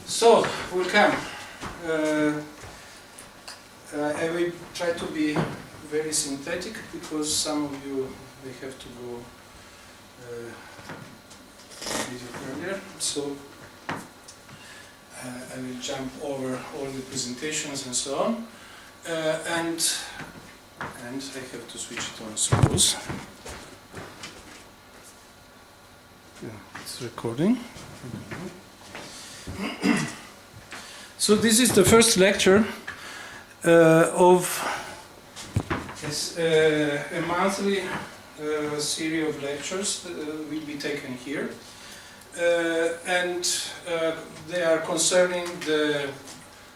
So, welcome. I will try to be very synthetic because some of you may have to go a bit earlier. So, I will jump over all the presentations and so on. And I have to switch it on, suppose. Yeah, it's recording. So this is the first lecture of a monthly series of lectures that will be taken here. And they are concerning the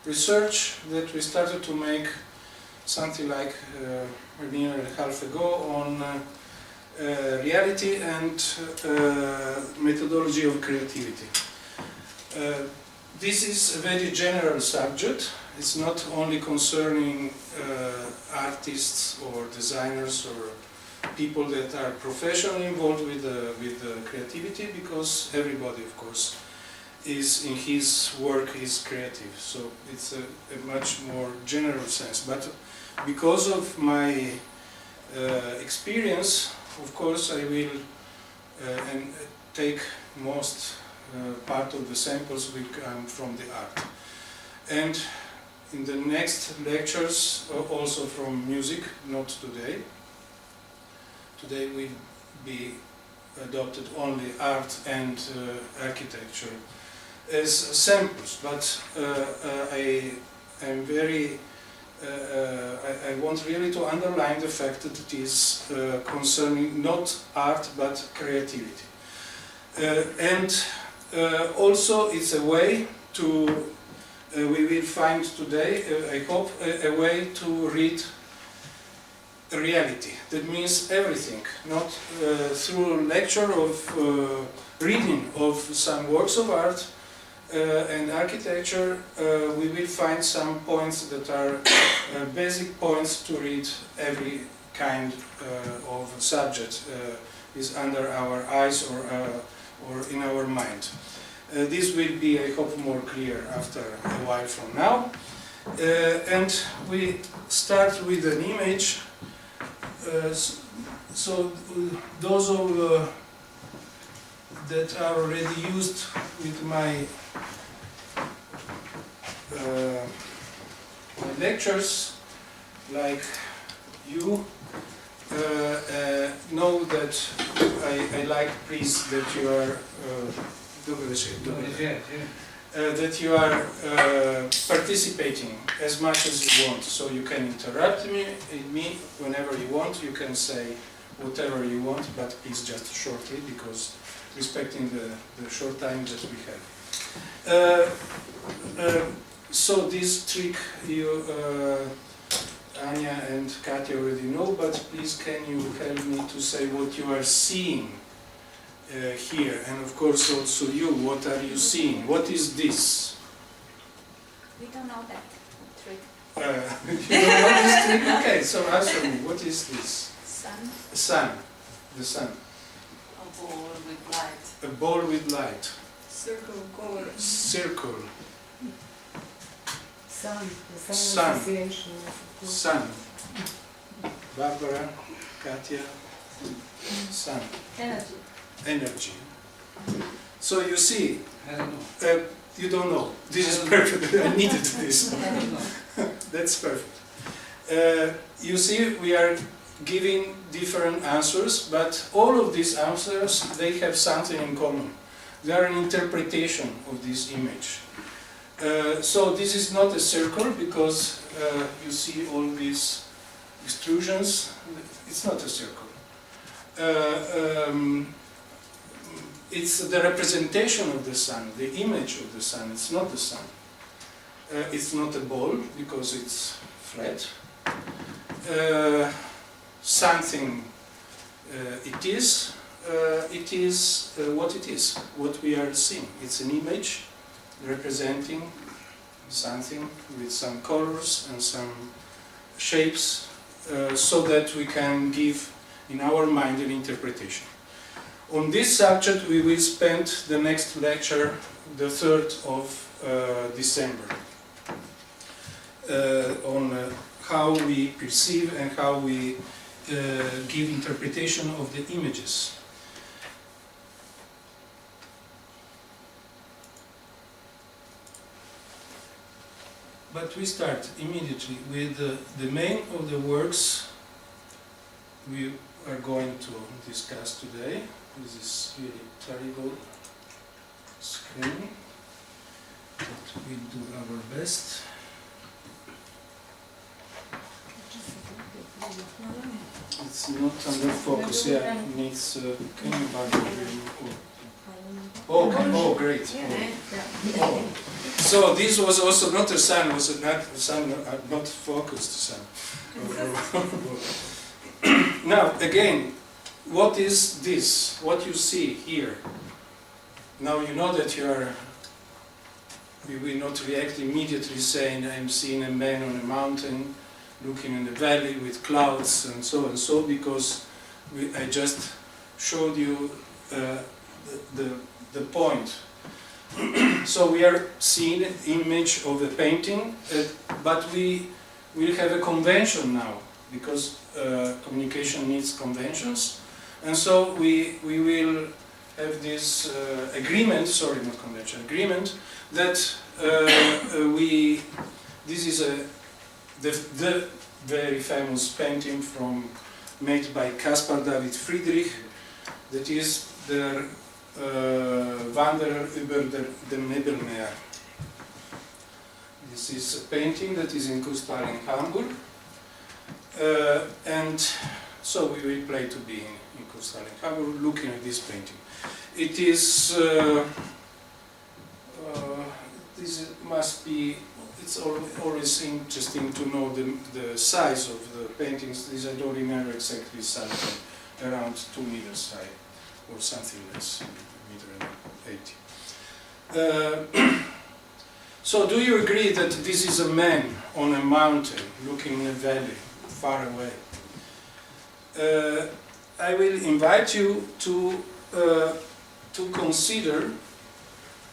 research that we started to make something like a year and a half ago on reality and methodology of creativity. This is a very general subject. It's not only concerning artists or designers or people that are professionally involved with creativity, because everybody, of course, is in his work is creative. So it's a much more general sense. But because of my experience, of course, I will take most part of the samples will come from the art. And in the next lectures, also from music, not today. Today will be adopted only art and architecture as samples, but I am very I want really to underline the fact that it is concerning not art but creativity. Also it's a way to, we will find today, I hope, a way to read reality. That means everything, not through lecture of reading of some works of art and architecture, we will find some points that are basic points to read every kind of subject is under our eyes or in our mind. This will be, I hope, more clear after a while from now. And we start with an image. So those of that are already used with my lectures, like you, know that I like, please, that you are that you are participating as much as you want. So you can interrupt me whenever you want. You can say whatever you want, but please just shortly, because respecting the short time that we have. So this trick you, Anya and Katya already know, but please can you help me to say what you are seeing here, and of course also you, what are you seeing? What is this? We don't know that trick. You don't know this trick? Okay, so answer me, what is this? Sun. Sun, the sun. A ball with light. A ball with light. Circle, color. Circle. Sun. The Sun. Association. Sun. Barbara, Katya, sun. Energy. Energy. So you see, I don't know. you don't know. This is perfect. I needed this. I don't know. That's perfect. You see, we are giving different answers, but all of these answers, they have something in common. They are an interpretation of this image. So this is not a circle, because you see all these extrusions. It's not a circle. It's the representation of the sun, the image of the sun. It's not the sun. It's not a ball, because it's flat. Something it is what it is, what we are seeing. It's an image representing something with some colors and some shapes, so that we can give in our mind an interpretation. On this subject we will spend the next lecture, the third of December on how we perceive and how we give interpretation of the images. But we start immediately with the main of the works we are going to discuss today. This is really terrible screen, but we'll do our best. It's not under focus, yeah, it needs, can you button really? Oh, great. Oh. So this was also not a sun, was not focused sun. Now again, what is this? What you see here? Now you know that we will not react immediately saying I'm seeing a man on a mountain looking in the valley with clouds and so, because I just showed you the point. So we are seeing an image of a painting, but we will have a convention now, because communication needs conventions, and so we will have this agreement, sorry, not convention, agreement, that this is the very famous painting made by Caspar Friedrich, that is the Wanderer über der Nebelmeer. This is a painting that is in Consoli in Hamburg, and so we will play to be in Consoli in Hamburg looking at this painting. It is, this must be, it's always interesting to know the size of the paintings. These I don't remember exactly the size, around 2 meters high or something less, 1.80 meters. So do you agree that this is a man on a mountain looking in a valley far away? I will invite you to consider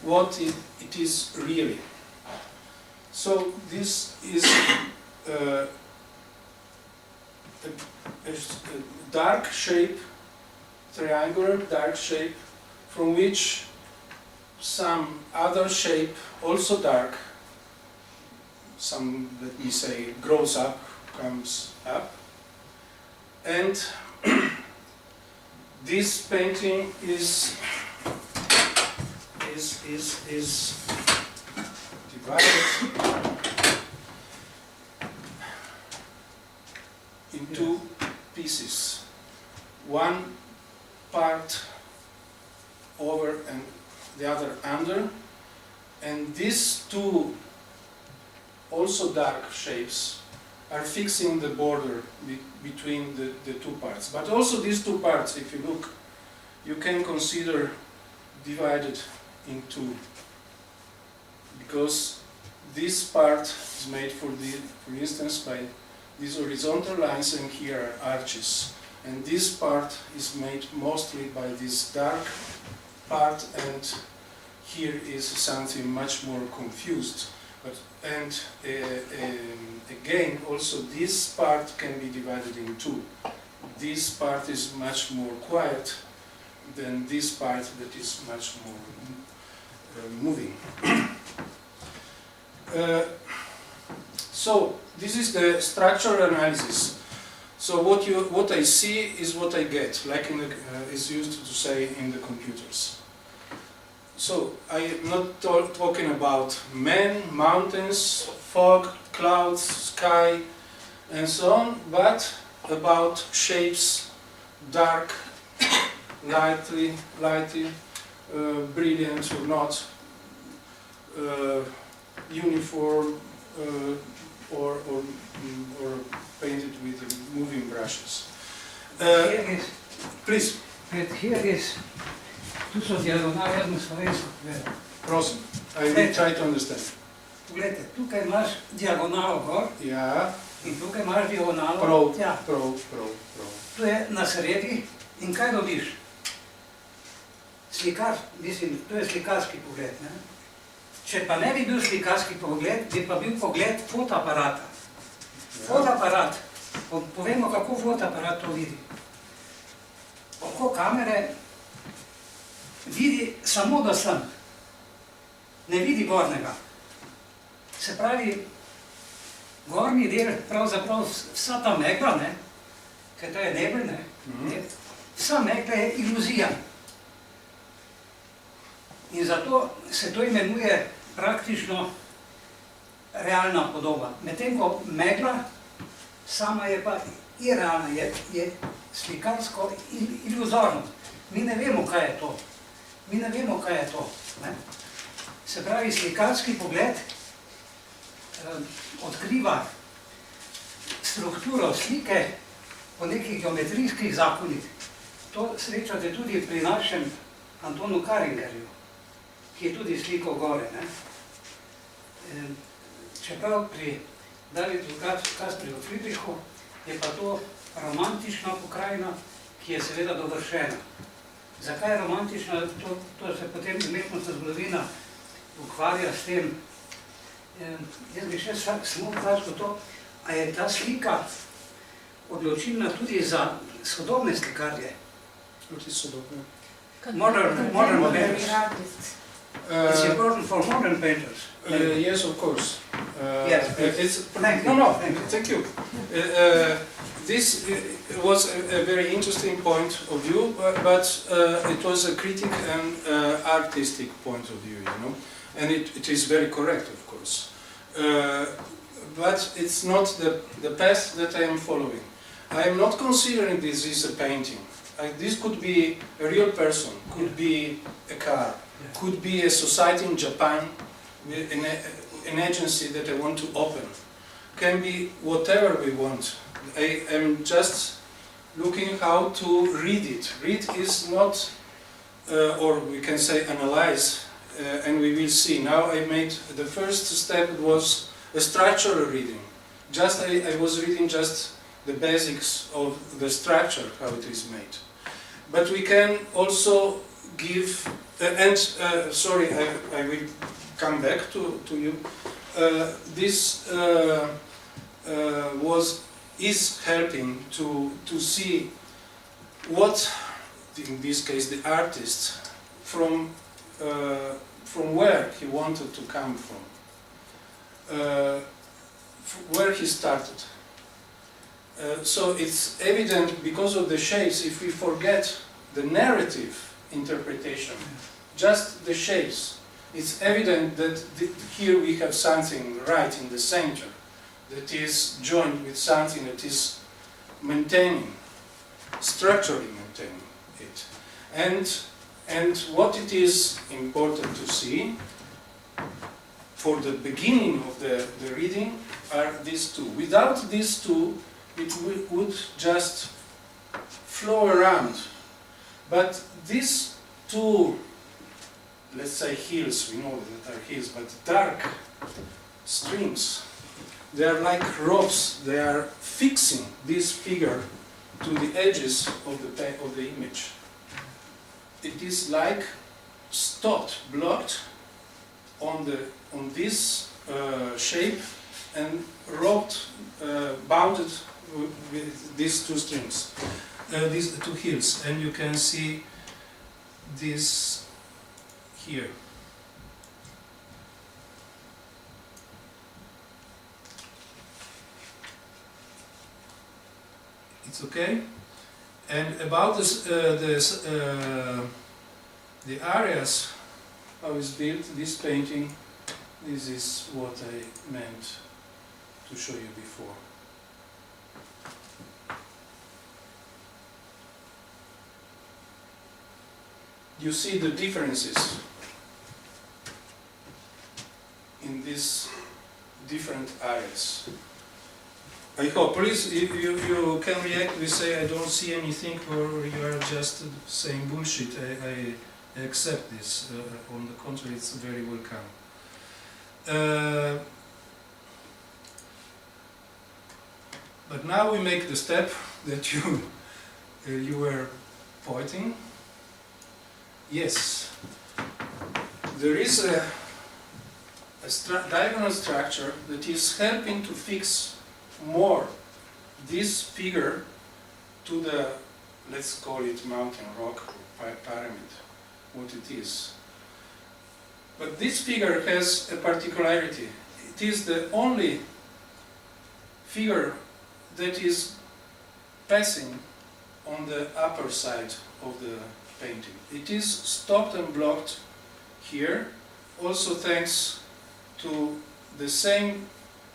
what it is really. So this is a dark shape, triangular dark shape, from which some other shape, also dark, some, let me say, grows up, comes up, and this painting is divided in two pieces. One part over and the other under, and these two also dark shapes are fixing the border between the two parts. But also these two parts, if you look, you can consider divided in two, because this part is made for instance by these horizontal lines, and here are arches, and this part is made mostly by this dark part, and here is something much more confused. And again, also this part can be divided in two. This part is much more quiet than this part that is much more moving. So this is the structural analysis. So what I see is what I get, like is used to say in the computers. So I am not talking about men, mountains, fog, clouds, sky, and so on, but about shapes, dark, lightly, brilliant or not, uniform, or painted with moving brushes. Please. Here is, tu so diagonale, jaz na slovensko povedal. Prosim, I will try to understand. Poglejte, tukaj imaš diagonalo gor, Ja, in tukaj imaš diagonalo prav, tja. prav. Tu je na sredi in kaj dobiš? Slikar, mislim, to je slikarski pogled, ne? Če pa ne bi bil slikarski pogled, bi pa bil pogled fotoaparata. Fotoaparat, povemo, kako fotoaparat to vidi. Oko kamere vidi samo do sem, ne vidi gornjega. Se pravi, gornji del, pravzaprav vsa ta megla, ne, ker to je nebel, ne, vsa megla je iluzija. In zato se to imenuje praktično realna podoba. Medtem ko megla sama je pa irealna, je slikarsko iluzorno. Mi ne vemo, kaj je to. Mi ne vemo, kaj je to. Ne? Se pravi, slikarski pogled odkriva strukturo slike po nekih geometrijskih zakonih. To srečate tudi pri našem Antonu Karingerju, ki je tudi slikal gore. Ne? Čeprav pri Casparju Friedrichu je pa to romantična pokrajina, ki je seveda dovršena. Zakaj je romantična? To se potem umetnostna zgodovina ukvarja s tem. Jaz bi še samo vprašal to, a je ta slika odločilna tudi za sodobne slikarje? Tudi sodobne. Modern painters. It's important for modern painters. Yes, of course. Yes, thank you. This was a very interesting point of view, but it was a critic and artistic point of view, you know, and it is very correct, of course. But it's not the path that I am following. I am not considering this as a painting. This could be a real person, could be a car, could be a society in Japan, an agency that I want to open. Can be whatever we want. I am just looking how to read it. Read is not, or we can say analyze, and we will see. Now I made the first step was a structural reading. I was reading just the basics of the structure, how it is made. But we can also give, sorry, I will come back to you. This is helping to see what, in this case, the artist, from where he wanted to come from, where he started. So it's evident because of the shapes, if we forget the narrative interpretation, just the shapes, it's evident that here we have something right in the center that is joined with something that is maintaining, structurally maintaining it. And what it is important to see for the beginning of the reading are these two. Without these two, it would just flow around. But these two, let's say hills, we know that are hills, but dark streams, they are like ropes, they are fixing this figure to the edges of the image. It is like stopped, blocked on this shape and roped, bounded with these two strings, these two hills, and you can see this here. It's okay. And about this, the areas how it's built, this painting, this is what I meant to show you before. You see the differences in these different areas. I hope, please, if you can react, we say I don't see anything, or you are just saying bullshit. I accept this. On the contrary, it's very welcome. But now we make the step that you were pointing. Yes, there is diagonal structure that is helping to fix more this figure to the, let's call it mountain, rock, or pyramid, what it is. But this figure has a particularity. It is the only figure that is passing on the upper side of the painting. It is stopped and blocked here, also thanks to the same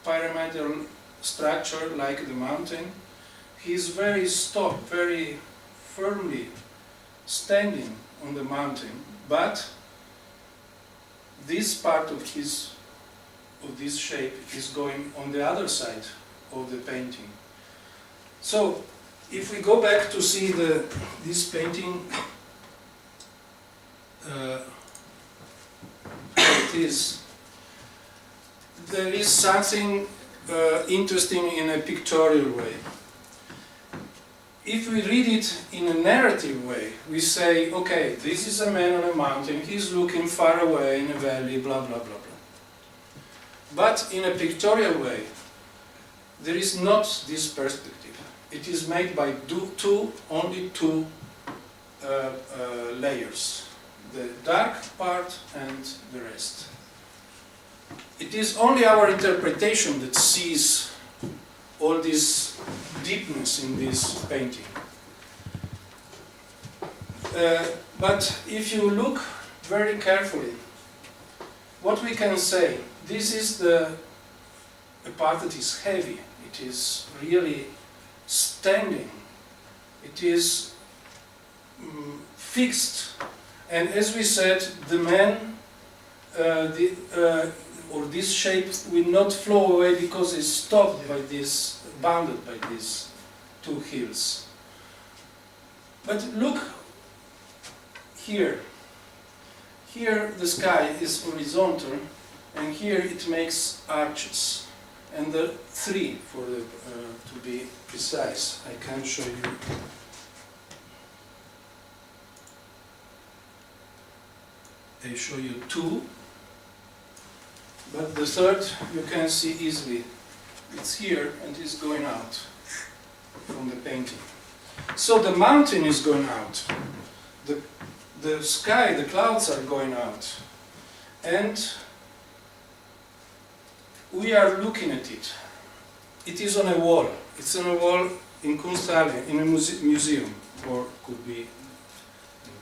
pyramidal structure like the mountain. He is very stopped, very firmly standing on the mountain, but this part of this shape is going on the other side of the painting. So, if we go back to see this painting, how it is, there is something interesting in a pictorial way. If we read it in a narrative way, we say, okay, this is a man on a mountain, he's looking far away in a valley, blah, blah, blah, blah. But in a pictorial way, there is not this perspective. It is made by only two layers, the dark part and the rest. It is only our interpretation that sees all this deepness in this painting. But if you look very carefully, what we can say, this is a part that is heavy, it is really standing, it is fixed, and as we said, the man or this shape will not flow away because it's stopped by this, bounded by these two hills. But look here. Here the sky is horizontal, and here it makes arches, and the three, to be precise. I can show you. I show you two. But the third you can see easily. It's here and it's going out from the painting. So the mountain is going out. The sky, the clouds are going out. And we are looking at it. It is on a wall. It's on a wall in Consoli, in a museum, or could be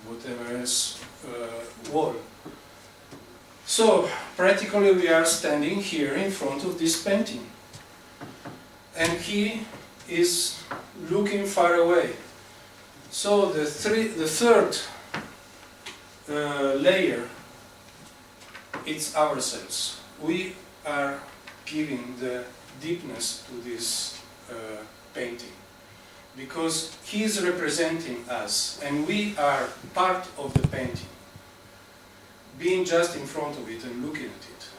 whatever else wall. So, practically we are standing here in front of this painting. And he is looking far away. So the third layer, it's ourselves. We are giving the deepness to this painting. Because he is representing us, and we are part of the painting. Being just in front of it and looking at it.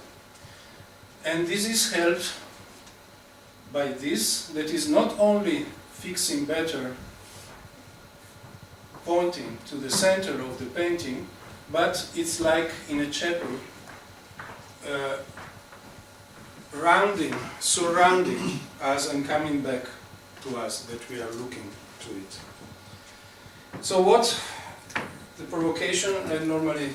And this is helped by this, that is not only fixing better, pointing to the center of the painting, but it's like in a chapel, surrounding us and coming back to us, that we are looking to it. So what the provocation I normally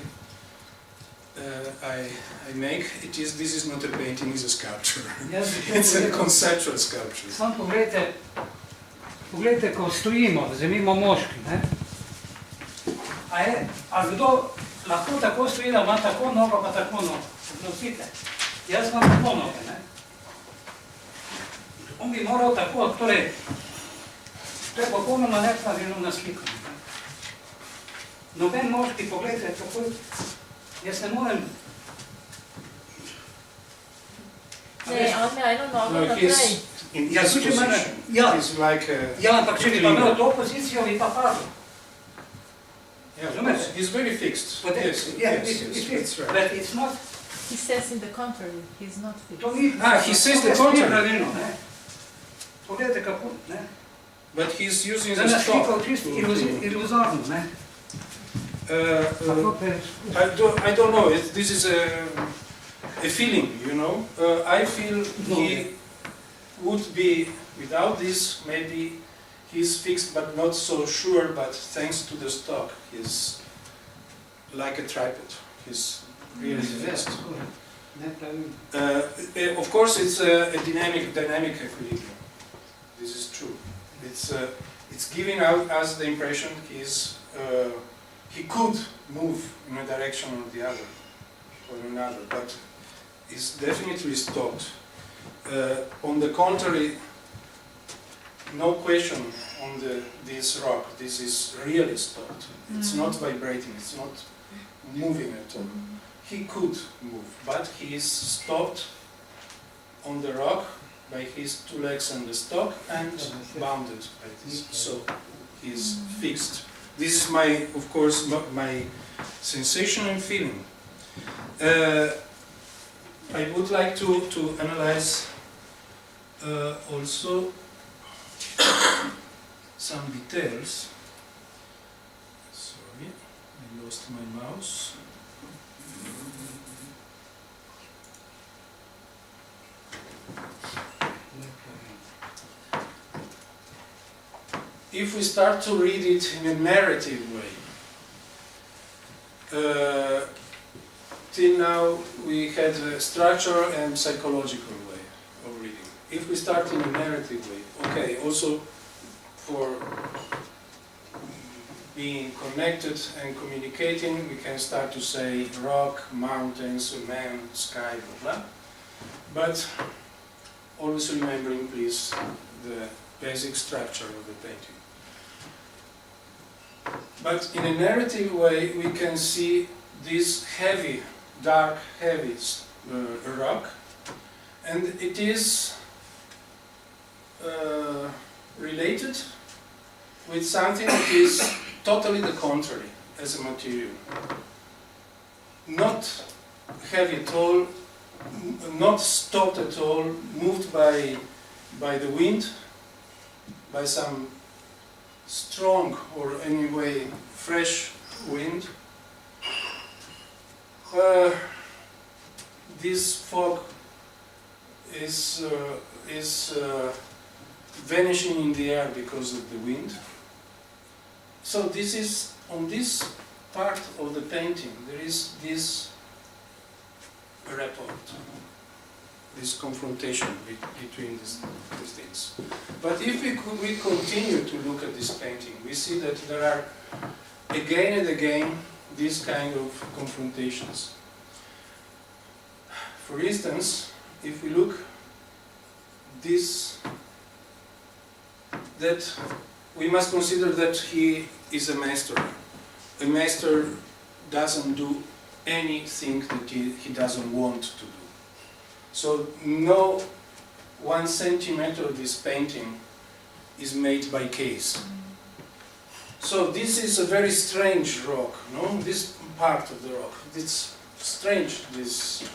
I make, this is not a painting, it's a sculpture. It's a conceptual sculpture. Samo poglejte, ko stojimo, vzemimo moški, ne? A kdo lahko tako stoji, da ima tako nogo, pa tako nogo? Odnosite. Jaz imam tako noge, ne? On bi moral tako, torej, to je popolnoma nepravilno na sliku. Noben moški, poglejte, kako jaz ne morem. Ne, on ima eno nogo naprej. Ja, tudi mene. Ja, ampak če bi pa imel to pozicijo, bi pa padel. He's very fixed. Yes, it's right. But it's not. He says in the contrary, he's not fixed. He says the contrary. Poglejte kako, ne? But he's using the stop. Iluzorno, ne? I don't know. This is a feeling, you know. I feel he would be, without this, maybe he's fixed but not so sure, but thanks to the stock, he's like a tripod. He's really fixed. Of course, it's a dynamic equilibrium. This is true. It's giving out us the impression he could move in a direction or the other, or another, but it's definitely stopped. On the contrary, no question on this rock. This is really stopped. It's not vibrating. It's not moving at all. He could move, but he is stopped on the rock by his two legs on the stock and bounded by this. So he's fixed. This is my, of course, my sensation and feeling. I would like to analyze also some details. Sorry, I lost my mouse. If we start to read it in a narrative way, till now we had a structure and psychological way of reading. If we start in a narrative way, okay, also for being connected and communicating, we can start to say rock, mountains, a man, sky, blah, blah. But always remembering, please, the basic structure of the painting. But in a narrative way, we can see this heavy, dark, heavy rock, and it is related with something that is totally the contrary as a material. Not heavy at all, not stopped at all, moved by the wind, by some strong or anyway fresh wind. This fog is vanishing in the air because of the wind. So this is, on this part of the painting, there is this rapport, this confrontation between these things. But if we continue to look at this painting, we see that there are again and again these kind of confrontations. For instance, if we look this, that we must consider that he is a master. A master doesn't do anything that he doesn't want to do. So no 1 centimeter of this painting is made by case. So this is a very strange rock, no? This part of the rock, it's strange, this.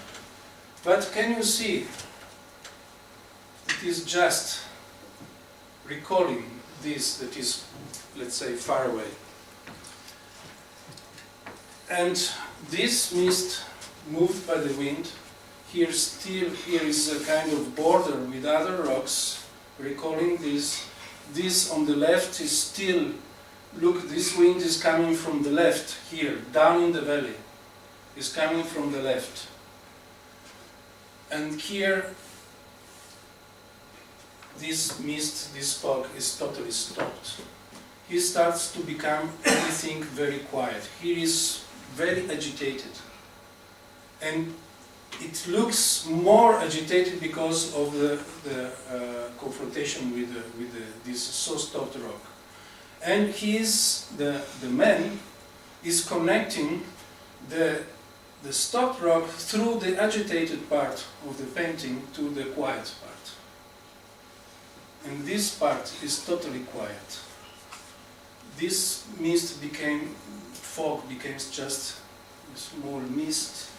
But can you see? It is just recalling this that is, let's say, far away. And this mist moved by the wind, here is a kind of border with other rocks, recalling this. This on the left is still, look, this wind is coming from the left, here, down in the valley, is coming from the left. And here, this mist, this fog is totally stopped. He starts to become everything very quiet. He is very agitated. And it looks more agitated because of the confrontation with this so stopped rock. And he is, the man is connecting the stopped rock through the agitated part of the painting to the quiet part. And this part is totally quiet. This mist fog became just a small mist,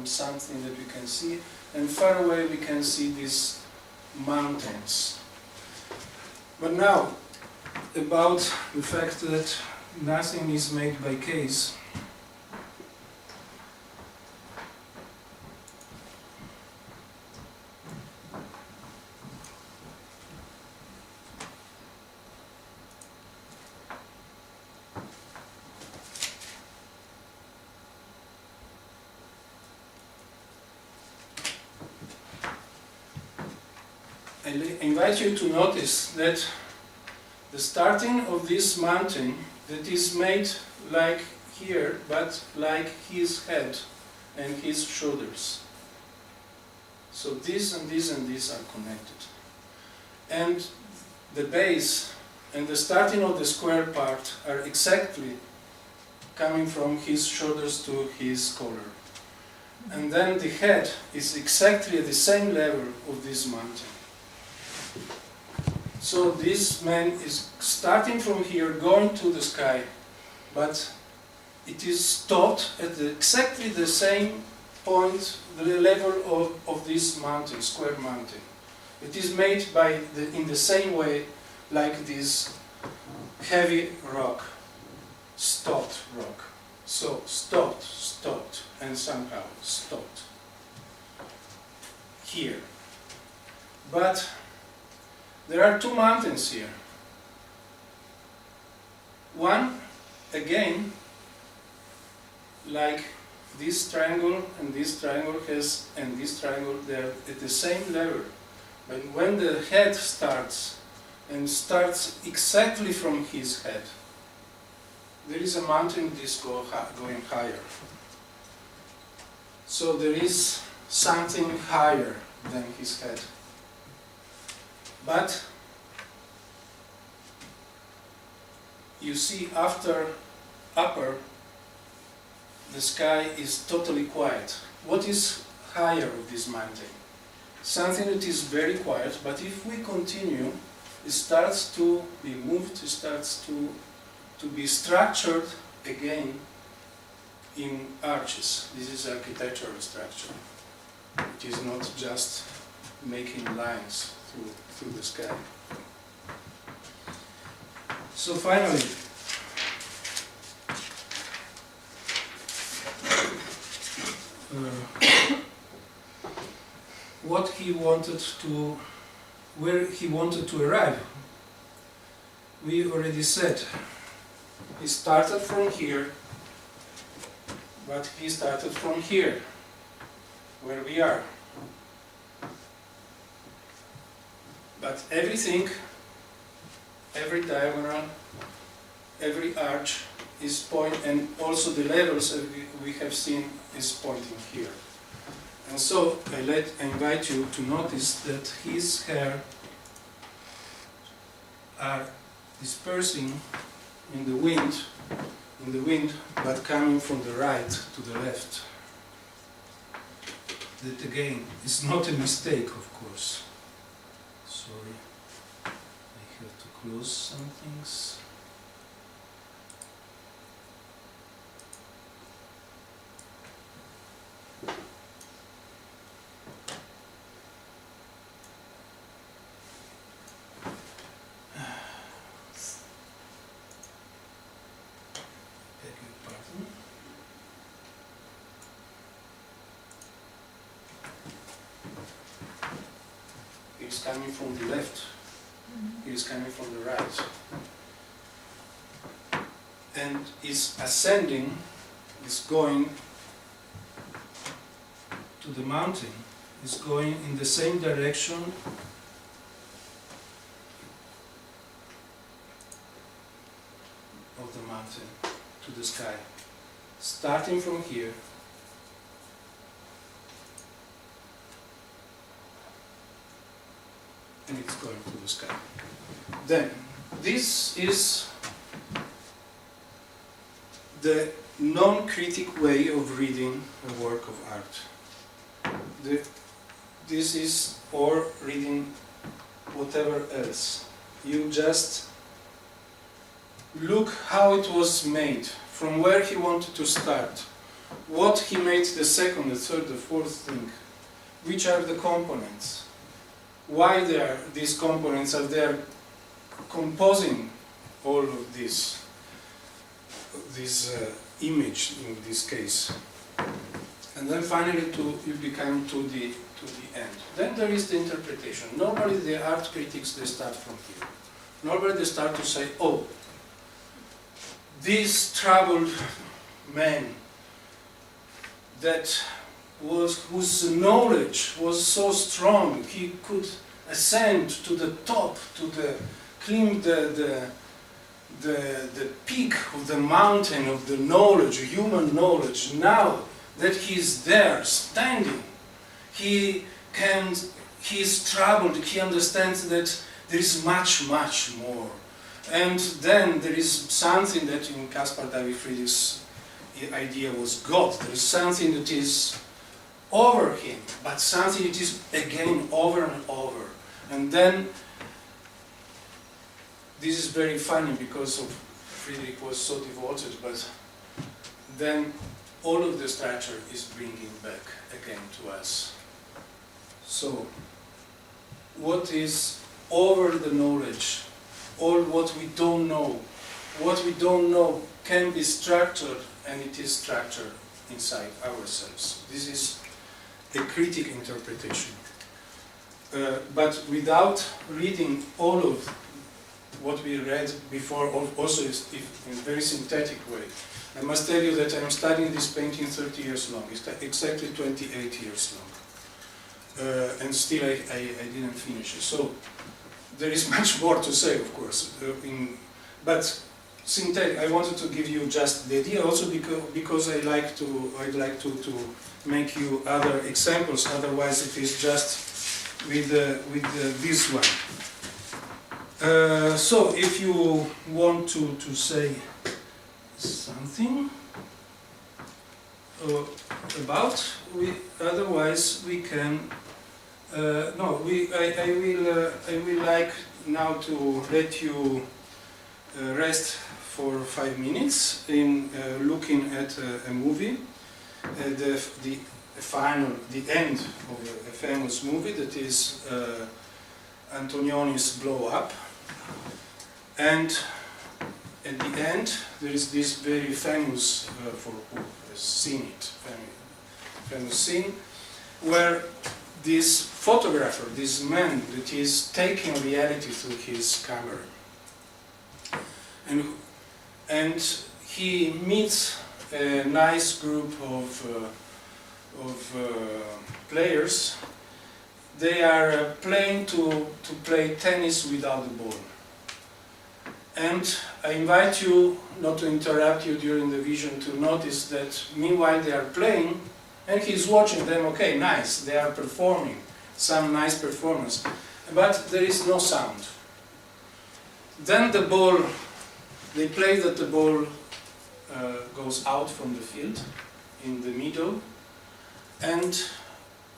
something that we can see, and far away we can see these mountains. But now, about the fact that nothing is made by case. invite you to notice that the starting of this mountain that is made like here, but like his head and his shoulders. So this and this and this are connected. And the base and the starting of the square part are exactly coming from his shoulders to his collar. And then the head is exactly at the same level of this mountain. So this man is starting from here, going to the sky, but it is stopped at exactly the same point, the level of this mountain, square mountain. It is made in the same way like this heavy rock, stopped rock. So stopped, stopped, and somehow stopped here. But there are two mountains here. One, again, like this triangle and this triangle and this triangle, they're at the same level. But when the head starts, and starts exactly from his head, there is a mountain that is going higher. So there is something higher than his head. But you see, after upper, the sky is totally quiet. What is higher of this mountain? Something that is very quiet, but if we continue, it starts to be moved, it starts to be structured again in arches. This is architectural structure. It is not just making lines through the sky. So finally, what he wanted to, where he wanted to arrive. We already said he started from here, but he started from here, where we are. But everything, every diagonal, every arch is pointing, and also the levels that we have seen is pointing here. And so I invite you to notice that his hair are dispersing in the wind, but coming from the right to the left. That again is not a mistake, of course. Sorry, I have to close some things. He's coming from the left, he's coming from the right, and is ascending, is going to the mountain, is going in the same direction of the mountain to the sky, starting from here. And it's going to the sky. Then, this is the non-critic way of reading a work of art. This is, or reading whatever else. You just look how it was made, from where he wanted to start, what he made the second, the third, the fourth thing, which are the components. Why these components are there composing all of this image in this case. And then finally you become to the end. Then there is the interpretation. Normally the art critics, they start from here. Normally they start to say, oh, this troubled man whose knowledge was so strong, he could ascend to the top, climb the peak of the mountain of the knowledge, human knowledge. Now that he's there, standing, he is troubled, he understands that there is much, much more. And then there is something that in Caspar David Friedrich's idea was God. There is something that is over him, but something that is again over and over. And then, this is very funny because of Friedrich was so devoted, but then all of the structure is bringing back again to us. So, what is over the knowledge, all what we don't know can be structured, and it is structured inside ourselves. This is a critic interpretation. But without reading all of what we read before, also in a very synthetic way, I must tell you that I'm studying this painting 30 years long, exactly 28 years long. And still I didn't finish it. So there is much more to say, of course. But synthetic, I wanted to give you just the idea, also because I'd like to make you other examples. Otherwise, it is just with this one. So, if you want to say something about, otherwise we can. No, I will like now to let you rest for 5 minutes in looking at a movie, the end of a famous movie that is Antonioni's Blow Up, and at the end there is this very famous, for who has seen it, famous scene where this photographer, this man that is taking reality through his camera, and he meets a nice group of players. They are playing to play tennis without the ball. And I invite you not to interrupt you during the vision, to notice that meanwhile they are playing, and he's watching them. Okay, nice, they are performing some nice performance, but there is no sound. Then the ball, they play that the ball goes out from the field in the middle, and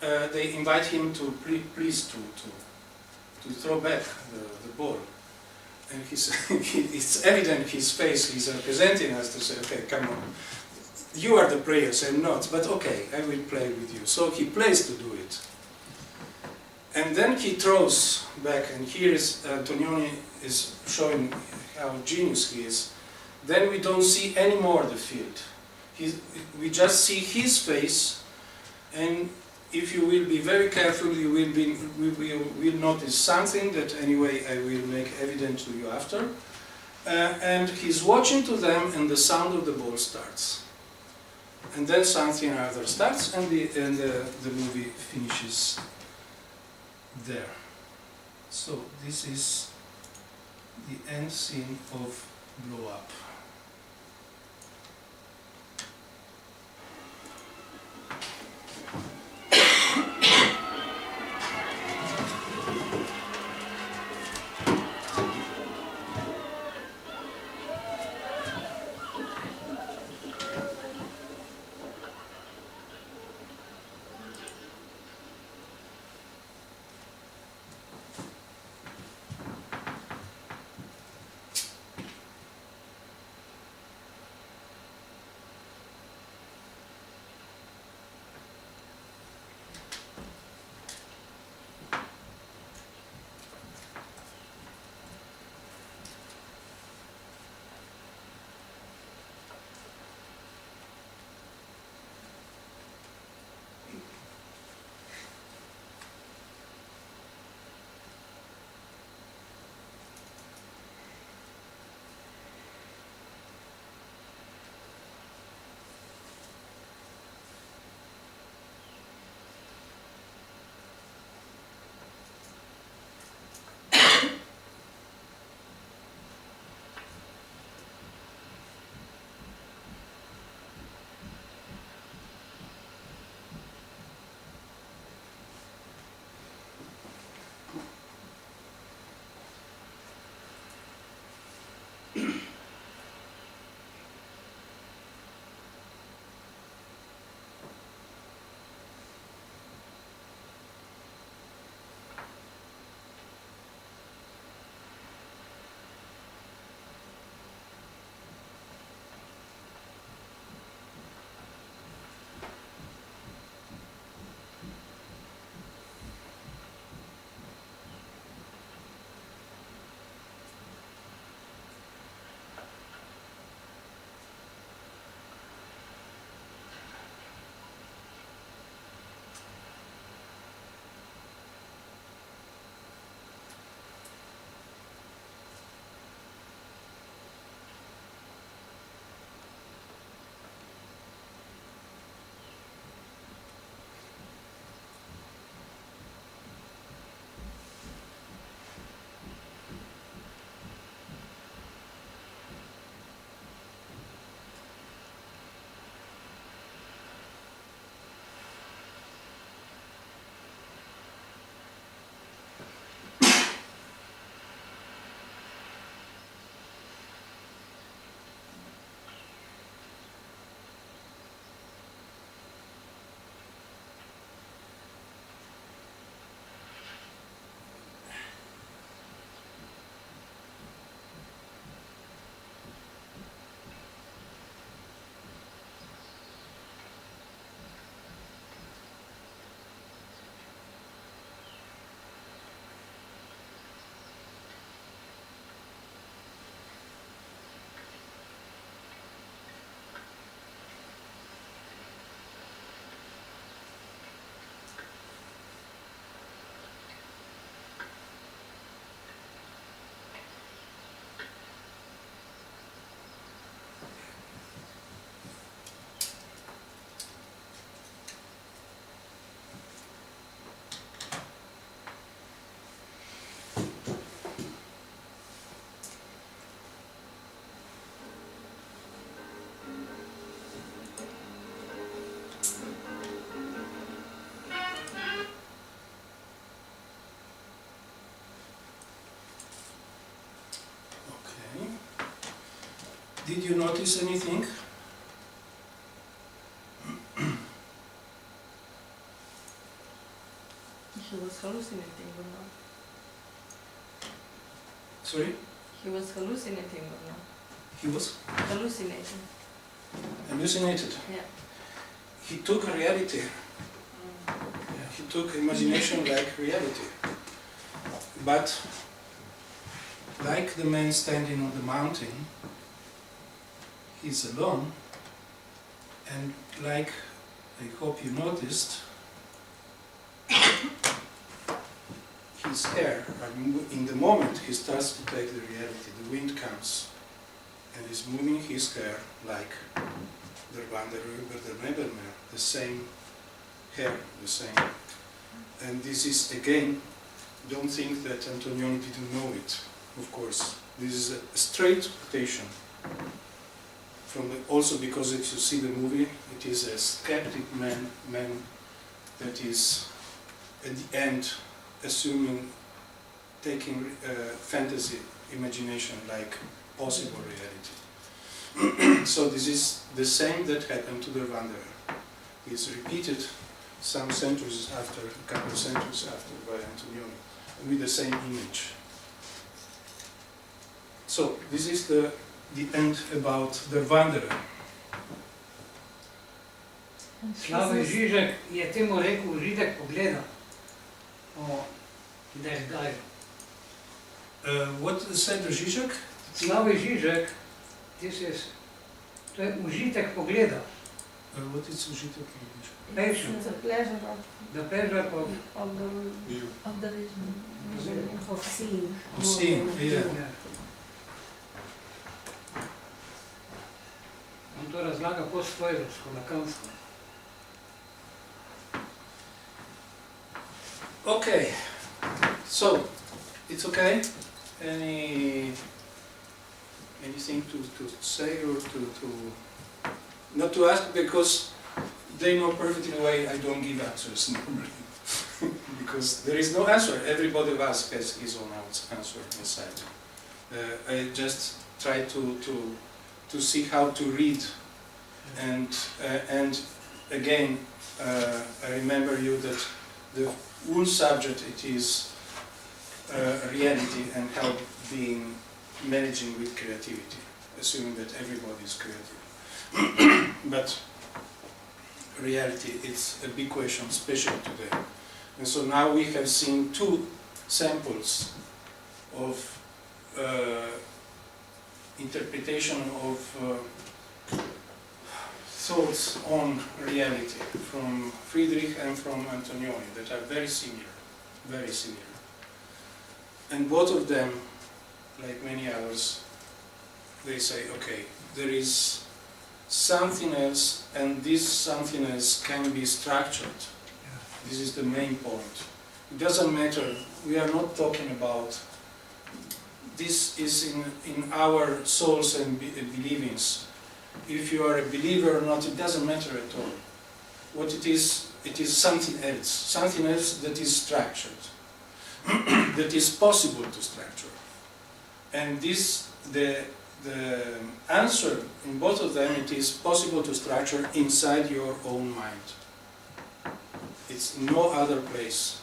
they invite him to please to throw back the ball. And it's evident his face, he's representing us to say, okay, come on, you are the players, I'm not, but okay, I will play with you. So he plays to do it. And then he throws back, and here is Antonioni is showing how genius he is. Then we don't see anymore the field. We just see his face, and if you will be very careful, you will notice something that anyway I will make evident to you after. And he's watching to them, and the sound of the ball starts. And then something other starts, and the movie finishes there. So this is the end scene of Blow Up. Did you notice anything? He was hallucinating or not? Sorry? He was hallucinating or not? He was Hallucinating. hallucinated. Yeah. He took reality. He took imagination like reality. But like the man standing on the mountain, he's alone, and like I hope you noticed, his hair, in the moment he starts to take the reality, the wind comes and is moving his hair like der Wanderer über der Nebelmeer, the same hair, the same. And this is again, don't think that Antonioni didn't know it, of course. This is a straight quotation. Also because if you see the movie, it is a skeptic man that is at the end assuming, taking fantasy imagination like possible reality. So this is the same that happened to the Wanderer. It's repeated some centuries after, a couple of centuries after by Antonioni, with the same image. So this is the end about the Wanderer. Slavoj Žižek je temu rekel Židek pogleda o Derdaju. What said Žižek? Slavoj Žižek, to je užitek pogleda. What is užitek? Passion. It's a pleasure The pleasure of of the vision. Of seeing. Of seeing, yeah. On to razlaga postfojlersko, lakansko. Okay, so it's okay. Anything to say or to not to ask, because they know perfectly why I don't give answers normally. Because there is no answer. Everybody of us has his own answer inside. I just try to see how to read, and again I remember you that the one subject it is reality and how being managing with creativity, assuming that everybody is creative. But reality, it's a big question, especially today. And so now we have seen two samples of interpretation of thoughts on reality from Friedrich and from Antonioni that are very similar, very similar. And both of them, like many others, they say, okay, there is something else, and this something else can be structured. This is the main point. It doesn't matter, we are not talking about, this is in our souls and believings. If you are a believer or not, it doesn't matter at all. What it is something else that is structured, that is possible to structure. And this, the answer in both of them, it is possible to structure inside your own mind. It's no other place.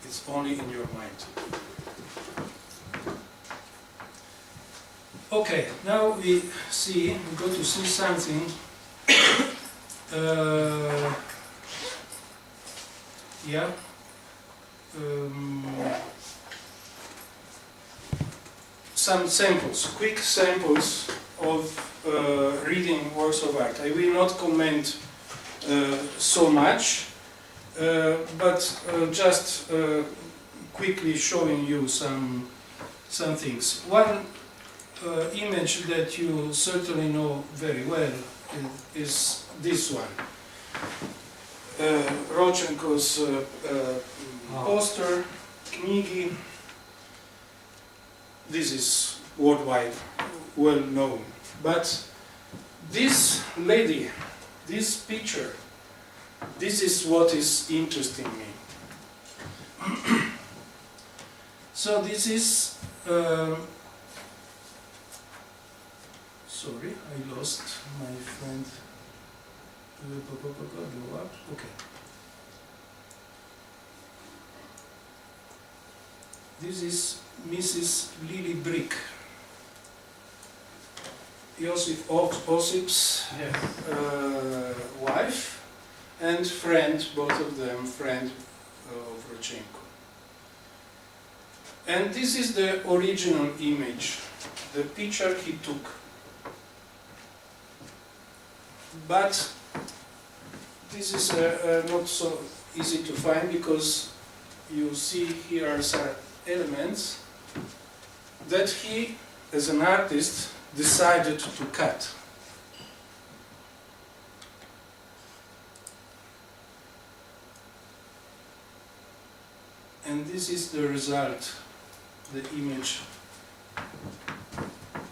It's only in your mind. Okay, now we go to see something. Yeah. Some samples, quick samples of reading works of art. I will not comment so much, but just quickly showing you some things. One image that you certainly know very well is this one. Rodchenko's poster, knigi. This is worldwide well known. But this lady, this picture, this is what is interesting me. So this is Sorry, I lost my friend. Go up. Okay. This is Mrs. Lily Brik. Josip Osip's wife and friend, both of them friend of Rodchenko. And this is the original image, the picture he took. But this is not so easy to find because you see here are some elements that he, as an artist, decided to cut. And this is the result, the image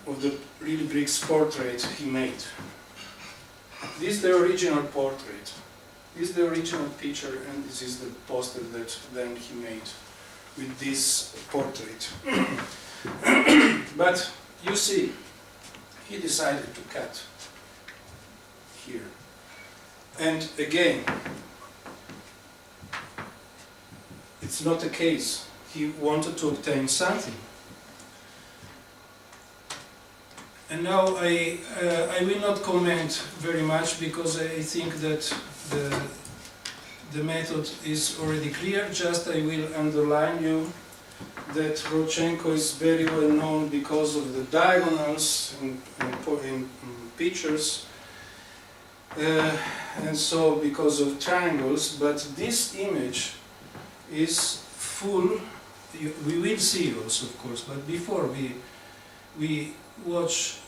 of the really Brik's portrait he made. This is the original portrait. This is the original picture, and this is the poster that then he made with this portrait. But you see, he decided to cut here. And again, it's not a case. He wanted to obtain something. And now I will not comment very much because I think that the method is already clear. Just I will underline you that Rodchenko is very well known because of the diagonals in pictures, and so because of triangles. But this image is full. We will see also, of course. But before we watch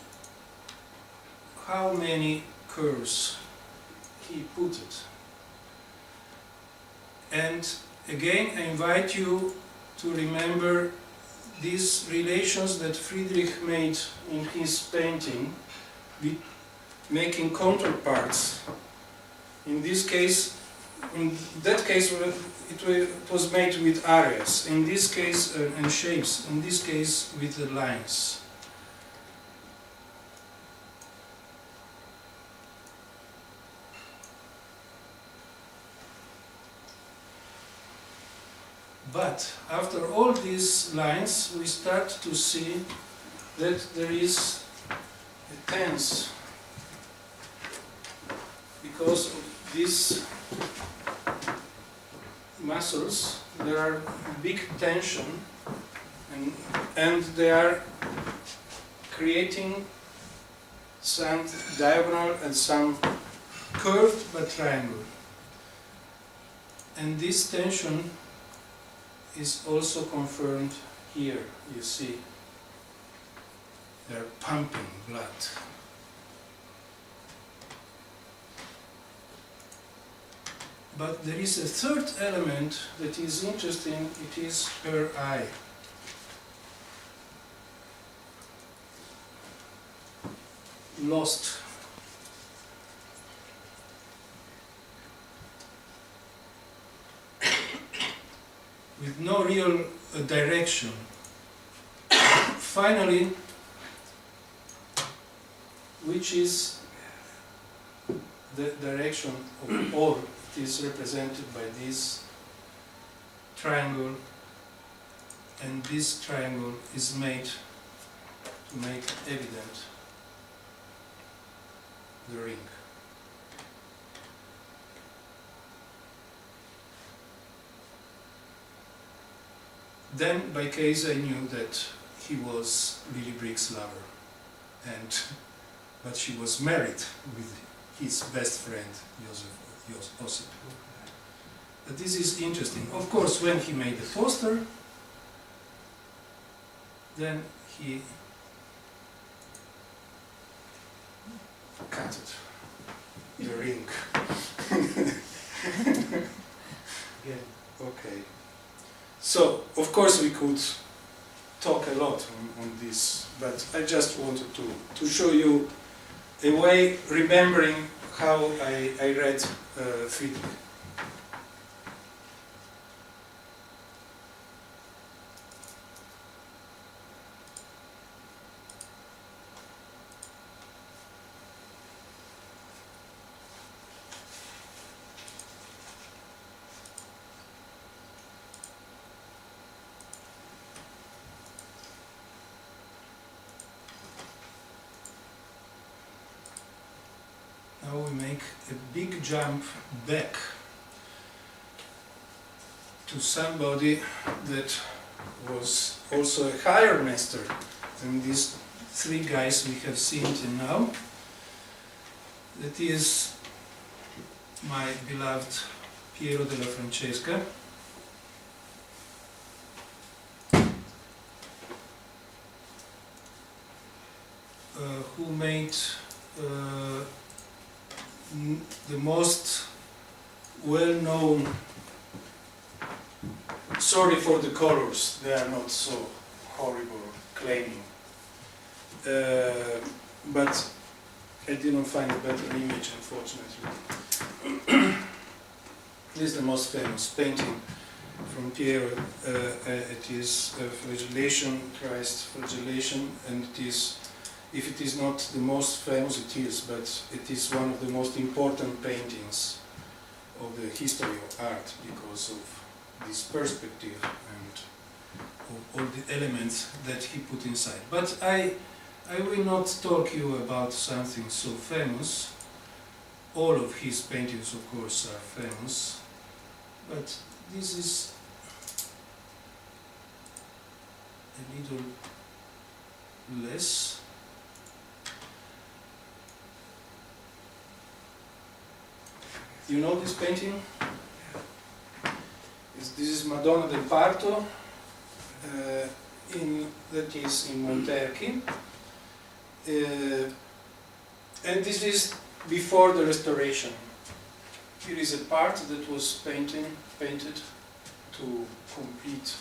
how many curves he put it. And again, I invite you to remember these relations that Friedrich made in his painting, making counterparts. In this case, in that case, it was made with areas. In this case, and shapes. In this case, with the lines. But after all these lines, we start to see that there is a tense, because of these muscles, there are big tension, and they are creating some diagonal and some curved but triangle. And this tension is also confirmed here. You see, they're pumping blood. But there is a third element that is interesting. It is her eye. Lost. With no real direction. Finally, which is the direction of all, it is represented by this triangle, and this triangle is made to make evident the ring. Then, by case, I knew that he was Lily Brik's lover, but she was married with his best friend, Josip. But this is interesting. Of course, when he made the poster, then he cut it, the ring. Again. Okay. So, of course, we could talk a lot on this, but I just wanted to show you a way, remembering how I read Friedrich. big jump back to somebody that was also a higher master than these three guys we have seen till now. That is my beloved Piero della Francesca. Who made the most well-known, sorry for the colors, they are not so horrible claiming, but I didn't find a better image, unfortunately. This is the most famous painting from Piero. It is Flagellation, Christ Flagellation, and it is, if it is not the most famous, it is, but it is one of the most important paintings of the history of art because of this perspective and of all the elements that he put inside. But I will not talk you about something so famous. All of his paintings, of course, are famous, but this is a little less. You know this painting? This is Madonna del Parto, that is in Monterchi. And this is before the restoration. Here is a part that was painted to complete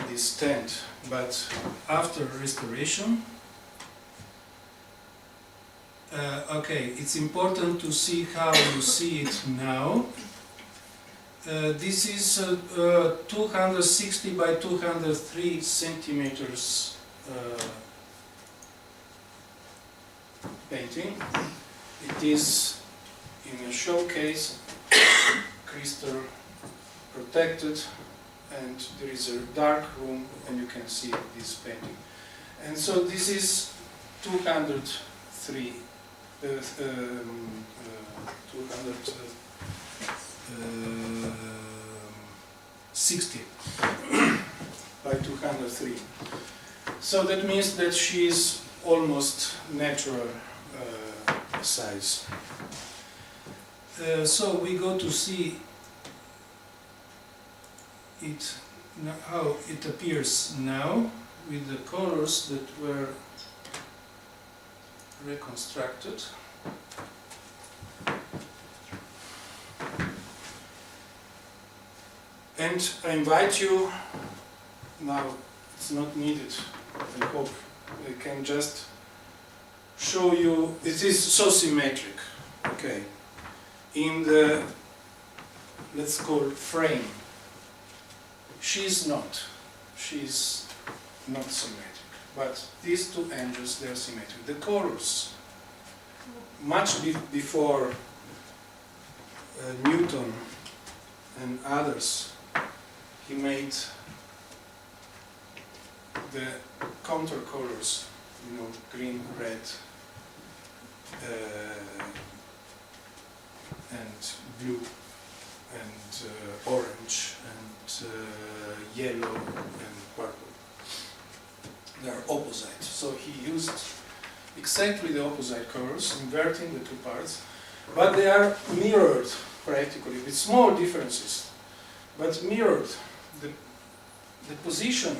this tent. But after restoration, okay, it's important to see how you see it now. This is 260 by 203 centimeters painting. It is in a showcase, crystal protected, and there is a dark room and you can see this painting. And so this is 203 260 by 203. So that means that she is almost natural size. So we go to see it, how it appears now with the colors that were reconstructed. And I invite you, now it's not needed, I hope I can just show you, it is so symmetric, okay, in the, let's call it frame, she's not symmetric, but these two angels, they are symmetric. The colors, much before Newton and others, he made the counter colors, you know, green, red, and blue, and orange, and yellow, and purple. They are opposite. So he used exactly the opposite colors, inverting the two parts, but they are mirrored practically with small differences, but mirrored. The position,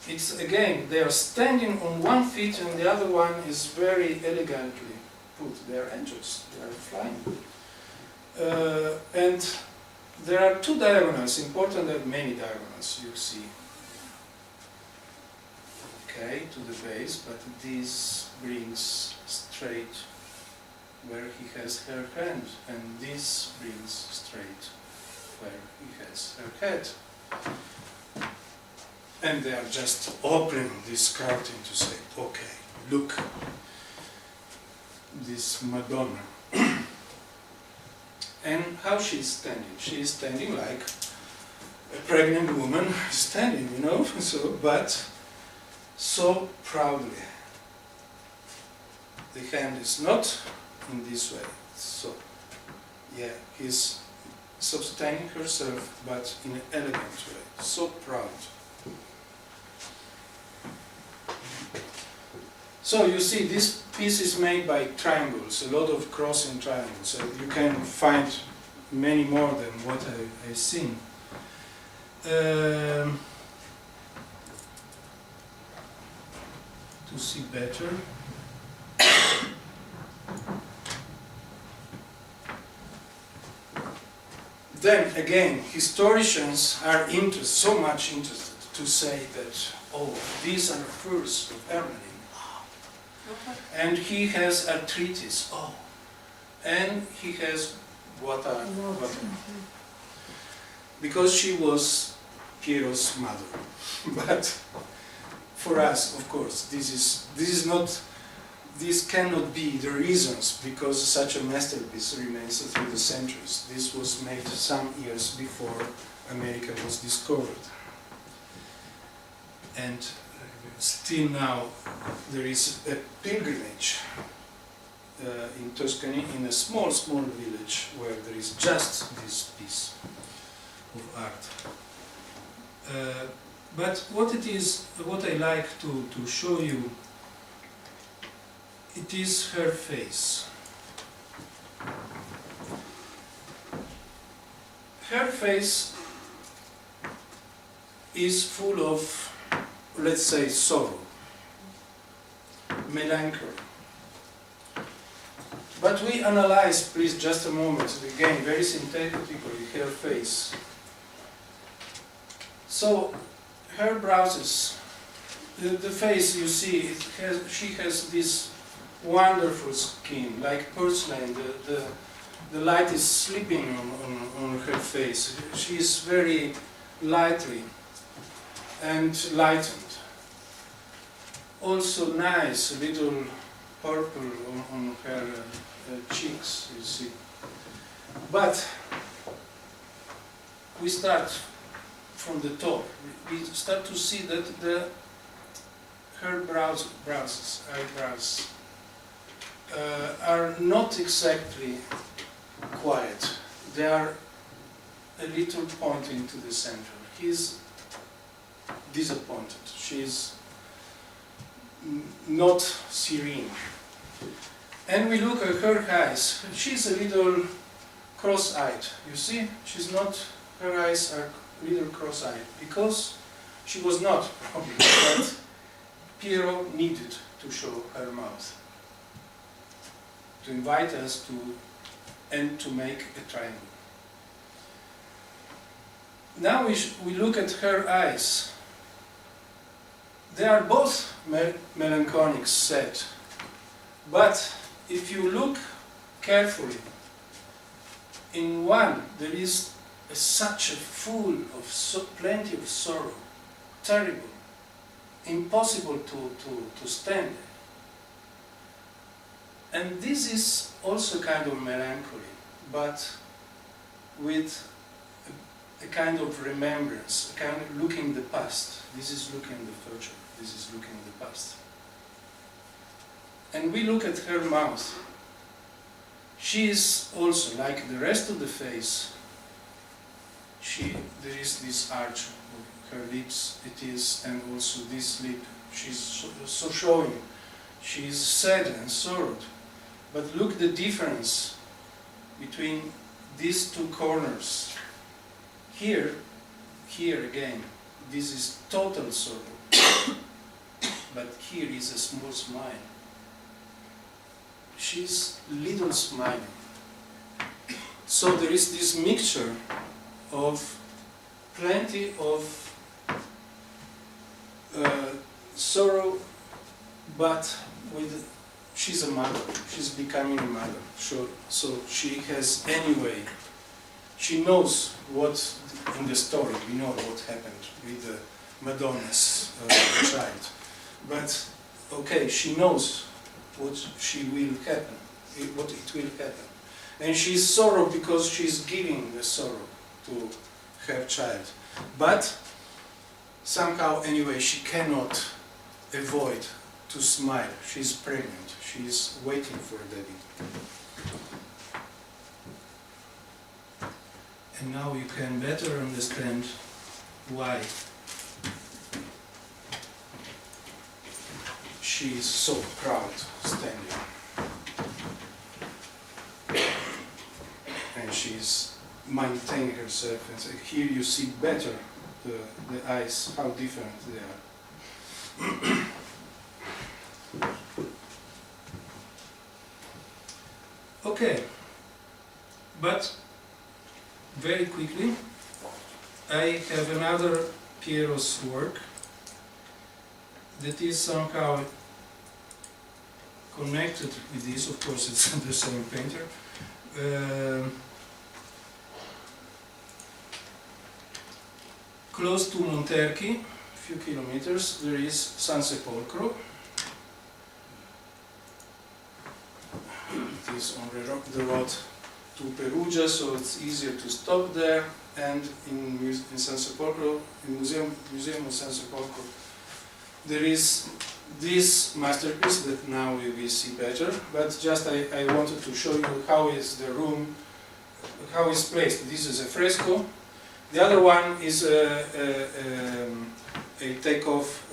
it's again, they are standing on one foot and the other one is very elegantly put. They are angels, they are flying. And there are two diagonals, important that many diagonals you see. Okay, to the base, but this brings straight where he has her hand, and this brings straight where he has her head. And they are just opening this curtain to say, okay, look, this Madonna. And how she's standing? She is standing like a pregnant woman standing, you know, so, but so proudly. The hand is not in this way. So, yeah, he's sustaining herself, but in an elegant way. So proud. So you see, this piece is made by triangles, a lot of crossing triangles. You can find many more than what I've seen. To see better. Then again, historians are so much interested to say that, oh, these are furs of Ermelin. And he has arthritis. Oh, and he has water. Because she was Piero's mother. But for us, of course, this cannot be the reasons because such a masterpiece remains through the centuries. This was made some years before America was discovered. And still now there is a pilgrimage in Tuscany, in a small village where there is just this piece of art. But what I like to show you, it is her face. Her face is full of, let's say, sorrow, melancholy. But we analyze, please, just a moment, again, very synthetically, her face. So, her brows, the face, you see, she has this wonderful skin, like porcelain. The light is sleeping on her face. She is very lightly and lightened. Also nice, a little purple on her cheeks, you see. but we start from the top. We start to see that her eyebrows are not exactly quiet. They are a little pointing to the center. He's disappointed. She's not serene. And we look at her eyes. She's a little cross-eyed. You see, she's not. Her eyes are a little cross-eyed because she was not, probably, but Piero needed to show her mouth, to invite us to, and to make a triangle. Now we look at her eyes. They are both melancholic set, but if you look carefully, in one there is such a full of plenty of sorrow, terrible, impossible to stand. And this is also kind of melancholy, but with a kind of remembrance, a kind of looking the past. This is looking the future, this is looking the past. And we look at her mouth. She is also, like the rest of the face, there is this arch of her lips, it is, and also this lip, she's so showing. She is sad and sorrowed. But look the difference between these two corners. Here again, this is total sorrow. But here is a small smile. She's little smiling. So there is this mixture of plenty of sorrow, but with she's a mother. She's becoming a mother. So she has anyway. She knows what in the story. We know what happened with Madonna's child, but okay, she knows what it will happen. And she's sorrow because she's giving the sorrow to her child. But somehow, anyway, she cannot avoid to smile. She's pregnant. She's waiting for a baby. And now you can better understand why she is so proud standing. And she's maintaining herself. And so here you see better the eyes, how different they are. Okay, but very quickly, I have another Piero's work that is somehow connected with this. Of course, it's the same painter. Close to Monterchi, a few kilometers, there is Sansepolcro. It is on the road to Perugia, so it's easier to stop there. And in Sansepolcro, in Museum of Sansepolcro, there is this masterpiece that now we will see better. But just I wanted to show you how is the room, how it's placed. This is a fresco. The other one is a takeoff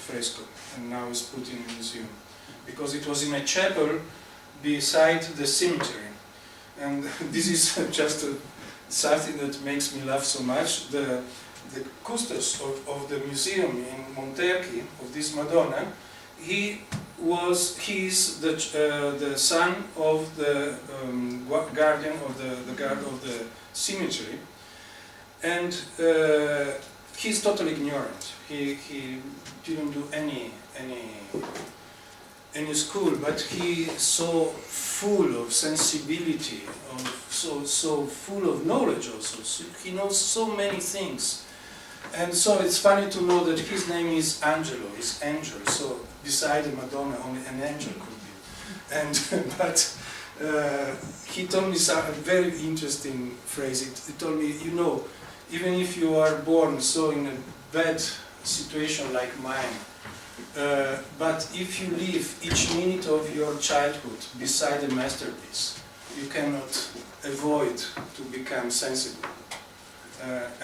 fresco, and now it's put in a museum because it was in a chapel beside the cemetery. And this is just something that makes me laugh so much. The custos of the museum in Monterchi of this Madonna, he is the son of the guardian of the guard of the cemetery, and he's totally ignorant. He didn't do any school, but he so full of sensibility, so full of knowledge also. So he knows so many things, and so it's funny to know that his name is Angelo, is angel. So beside the Madonna, only an angel could be. And but he told me a very interesting phrase. He told me, you know, even if you are born so in a bad situation like mine, but if you live each minute of your childhood beside a masterpiece, you cannot avoid to become sensible.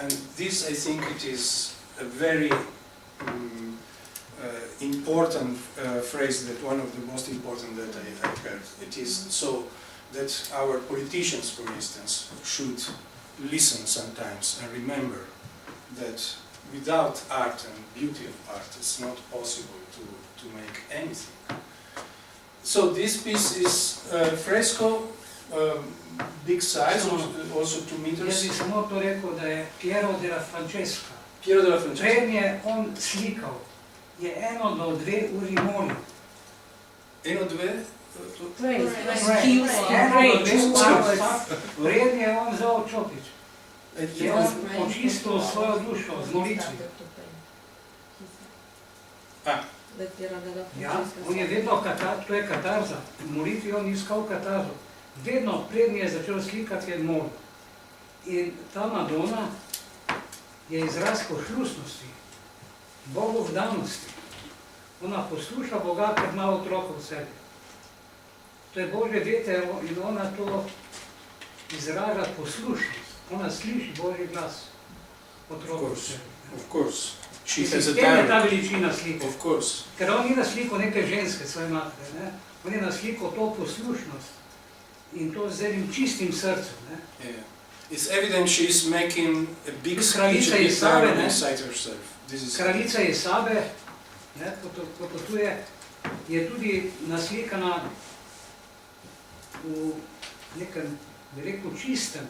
And this, I think, it is a very important phrase, that one of the most important that I heard. It is so that our politicians, for instance, should listen sometimes and remember that without art and beauty of art, it's not possible to make anything. So this piece is fresco, big size, also 2 meters. Jaz bi samo to rekel, da je Piero della Francesca. Piero della Francesca. Preden je on slikal, je 1 do 2 uri molil. 1 do 2? Praise. He Praise. Vreden je on vzal čopič. Je on očistil svojo dušo z molitvi. Ja, on je vedno to je katarza. V molitvi on iskal katarzo. Vedno preden je začel slikati, je molil. In ta Madonna je izraz poslušnosti, Bogu vdanosti. Ona posluša Boga, ker ima otroka v sebi. To je Božje dete in ona to izraža poslušnost. Ona sliši Božji glas otroka v sebi. Of course. She In has a s tem je ta talent. veličina slike. Of course. Ker on ni naslikal neke ženske, svoje matere, ne? On je naslikal to poslušnost in to z enim čistim srcem. Ne? Yeah. It's evident she is making a big speech Kraljica je Sabe, ne? inside herself. This is Kraljica je Sabe, ne, ko potuje, je tudi naslikana v nekem, bi rekel, čistem,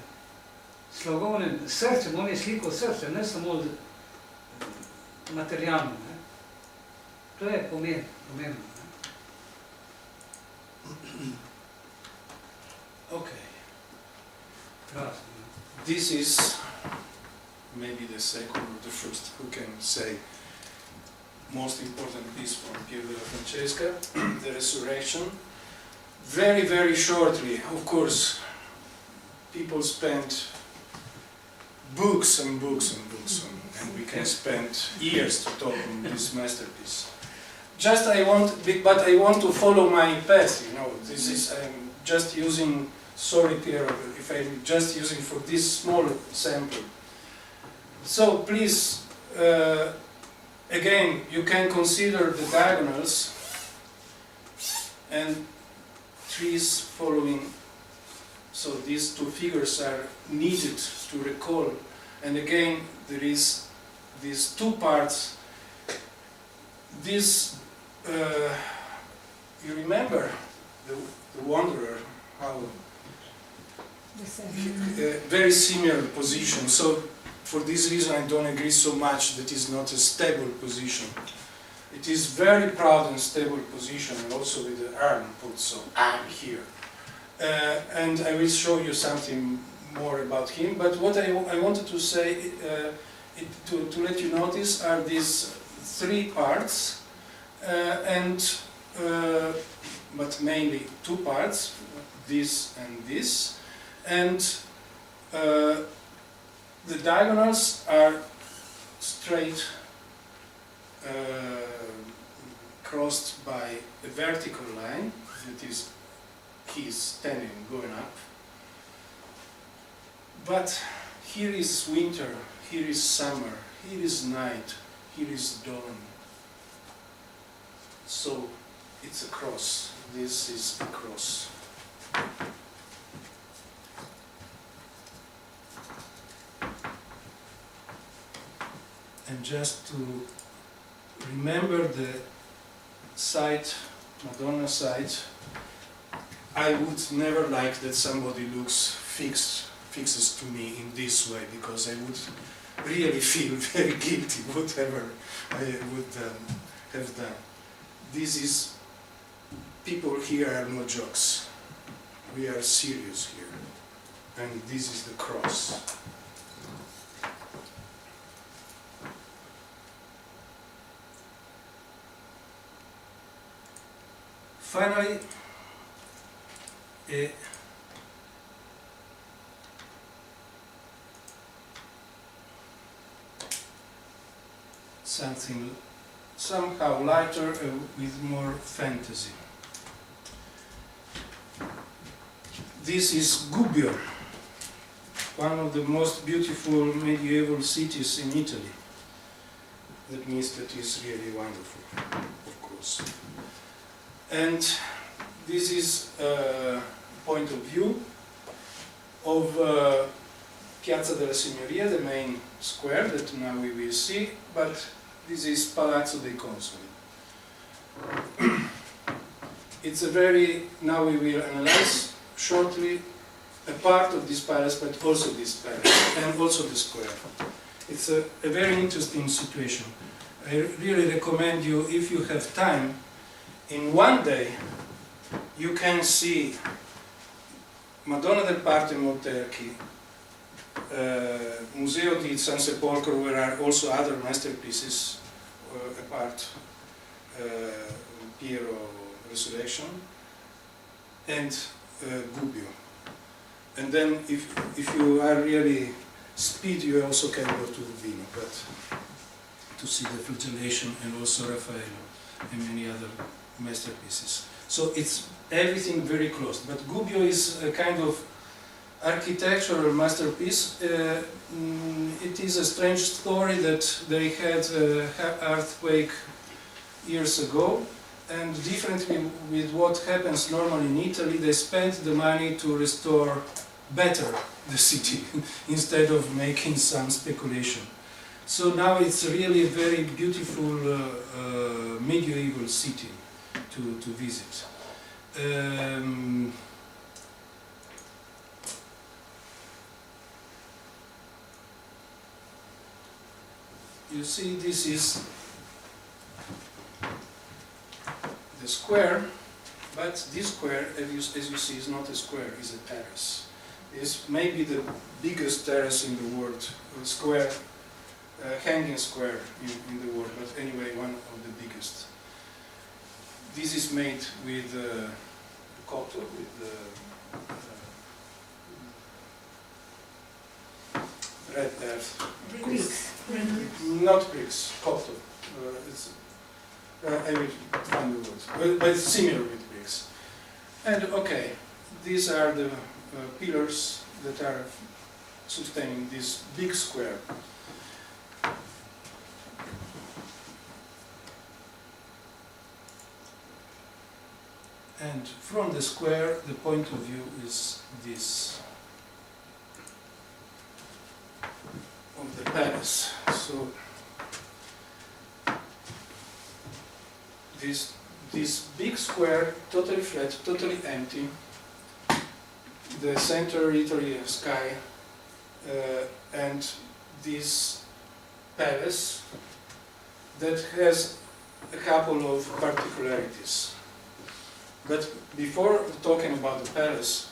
slogovnem srcem. On je slikal srce, ne samo materialno. Ne. To je pomembno. okay. Krasno. This is maybe the second or the first, who can say, most important piece from Piero della Francesca, the Resurrection. Very, very shortly, of course, people spend books and books and books, and we can spend years to talk on this masterpiece. just I want to follow my path, you know. This is, I'm just using, sorry Piero, if I'm just using for this small sample. So please, again, you can consider the diagonals and trees following. So these two figures are needed to recall. And again, there is these two parts. This, you remember the Wanderer, how very similar position. So for this reason I don't agree so much that it's not a stable position. It is very proud and stable position, and also with the arm put, so I'm here. And I will show you something more about him, but what I wanted to say, to let you notice, are these three parts, but mainly two parts, this and this, and the diagonals are straight, crossed by a vertical line, that is, he is standing, going up. But here is winter, here is summer, here is night, here is dawn. So it's a cross. This is a cross. And just to remember the site, Madonna site, I would never like that somebody fixes to me in this way, because I would really feel very guilty whatever I would have done. This is, people here are no jokes. We are serious here. And this is the cross. Finally, something somehow lighter with more fantasy. This is Gubbio, one of the most beautiful medieval cities in Italy. That means that it's really wonderful, of course. And this is a point of view of Piazza della Signoria, the main square that now we will see, but this is Palazzo dei Consoli. It's a very, now we will analyze shortly a part of this palace, but also this palace, and also the square. It's a very interesting situation. I really recommend you, if you have time, in one day, you can see Madonna del Parto in Monterchi, Museo di Sansepolcro, where are also other masterpieces, apart Piero, Resurrezione, and Gubbio. And then, if you are really speedy, you also can go to Urbino, but to see the flagellation and also Raffaello and many other masterpieces. So it's everything very close. But Gubbio is a kind of architectural masterpiece. It is a strange story that they had an earthquake years ago, and differently with what happens normally in Italy, they spent the money to restore better the city instead of making some speculation. So now it's really a very beautiful medieval city to visit. You see, this is the square, but this square, as you see, is not a square, it's a terrace. It's maybe the biggest terrace in the world, square, hanging square in the world, but anyway, one of the biggest. This is made with copper, with red earth. Bricks. Not bricks, copper. It's I will find the word, but it's similar with bricks. And okay, these are the pillars that are sustaining this big square. And from the square, the point of view is this of the palace. So this big square, totally flat, totally empty. The center literally sky, and this palace that has a couple of particularities. But before talking about the palace,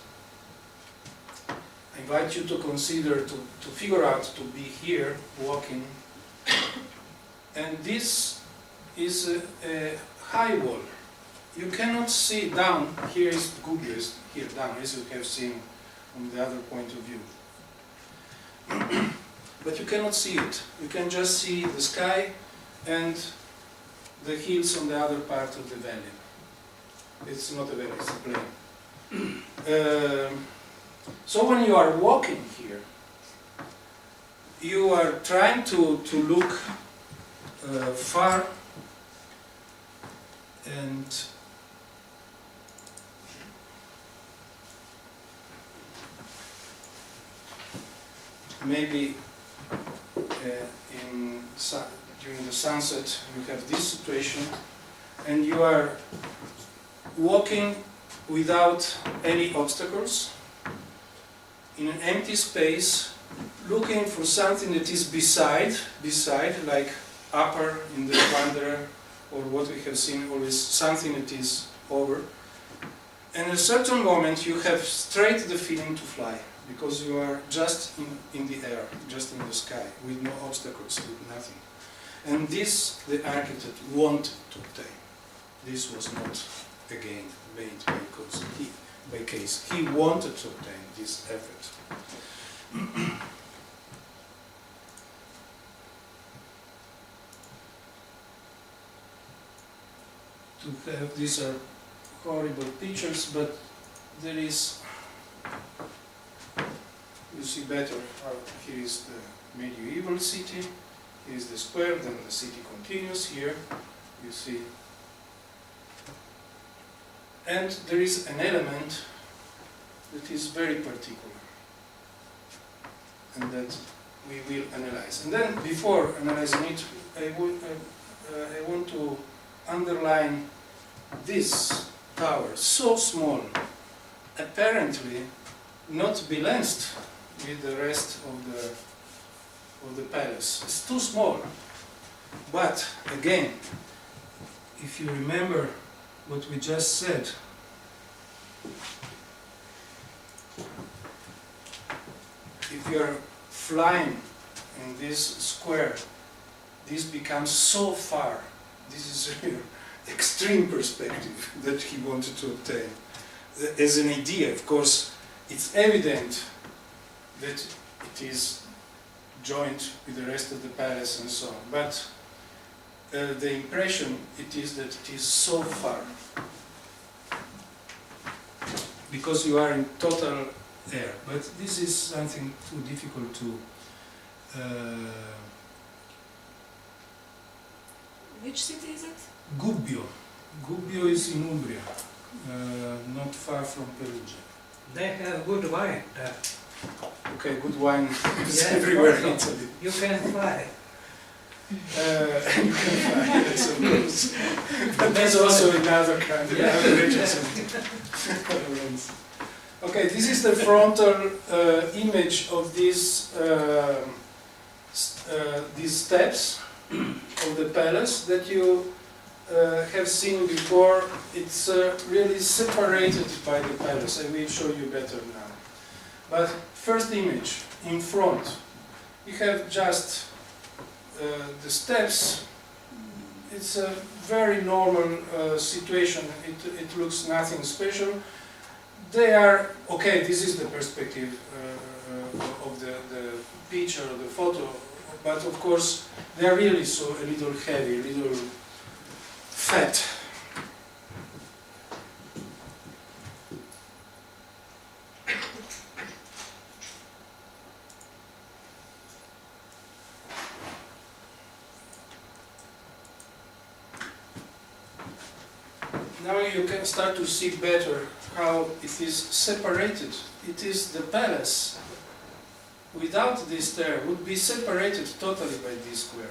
I invite you to consider, to figure out, to be here, walking, and this is a high wall. You cannot see down, here is Gubbio, here down, as you have seen from the other point of view. But you cannot see it. You can just see the sky and the hills on the other part of the valley. It's not a valley, it's a plain. So when you are walking here, you are trying to look far and maybe during the sunset you have this situation and you are walking without any obstacles in an empty space, looking for something that is beside, like upper in the wanderer, or what we have seen always, something that is over. And at a certain moment you have straight the feeling to fly, because you are just in the air, just in the sky, with no obstacles, with nothing. And this the architect wanted to obtain. This was not, again, made by case. He wanted to obtain this effect. To have, these are horrible pictures, but there is, you see better, here is the medieval city, here is the square, then the city continues here, you see. And there is an element that is very particular and that we will analyze. And then before analyzing it, I want to underline this tower, so small, apparently not balanced with the rest of the palace. It's too small. But again, if you remember what we just said, if you are flying in this square, this becomes so far. This is a extreme perspective that he wanted to obtain. As an idea, of course, it's evident that it is joined with the rest of the palace and so on, but the impression it is that it is so far, because you are in total air. But this is something too difficult to Which city is it? Gubbio. Gubbio is in Umbria, not far from Perugia. They have good wine there. Okay, good wine is Yeah, everywhere in also. Italy. You can fly. You can find yes, of course. But there's also another kind of regions. Okay, this is the frontal image of these steps of the palace that you have seen before. It's really separated by the palace. I will show you better now. But first image, in front, you have just the steps. It's a very normal situation. It looks nothing special. They are, okay, this is the perspective of the picture, of the photo, but of course they are really so a little heavy, a little fat. Now you can start to see better how it is separated. It is the palace without this stair would be separated totally by this square.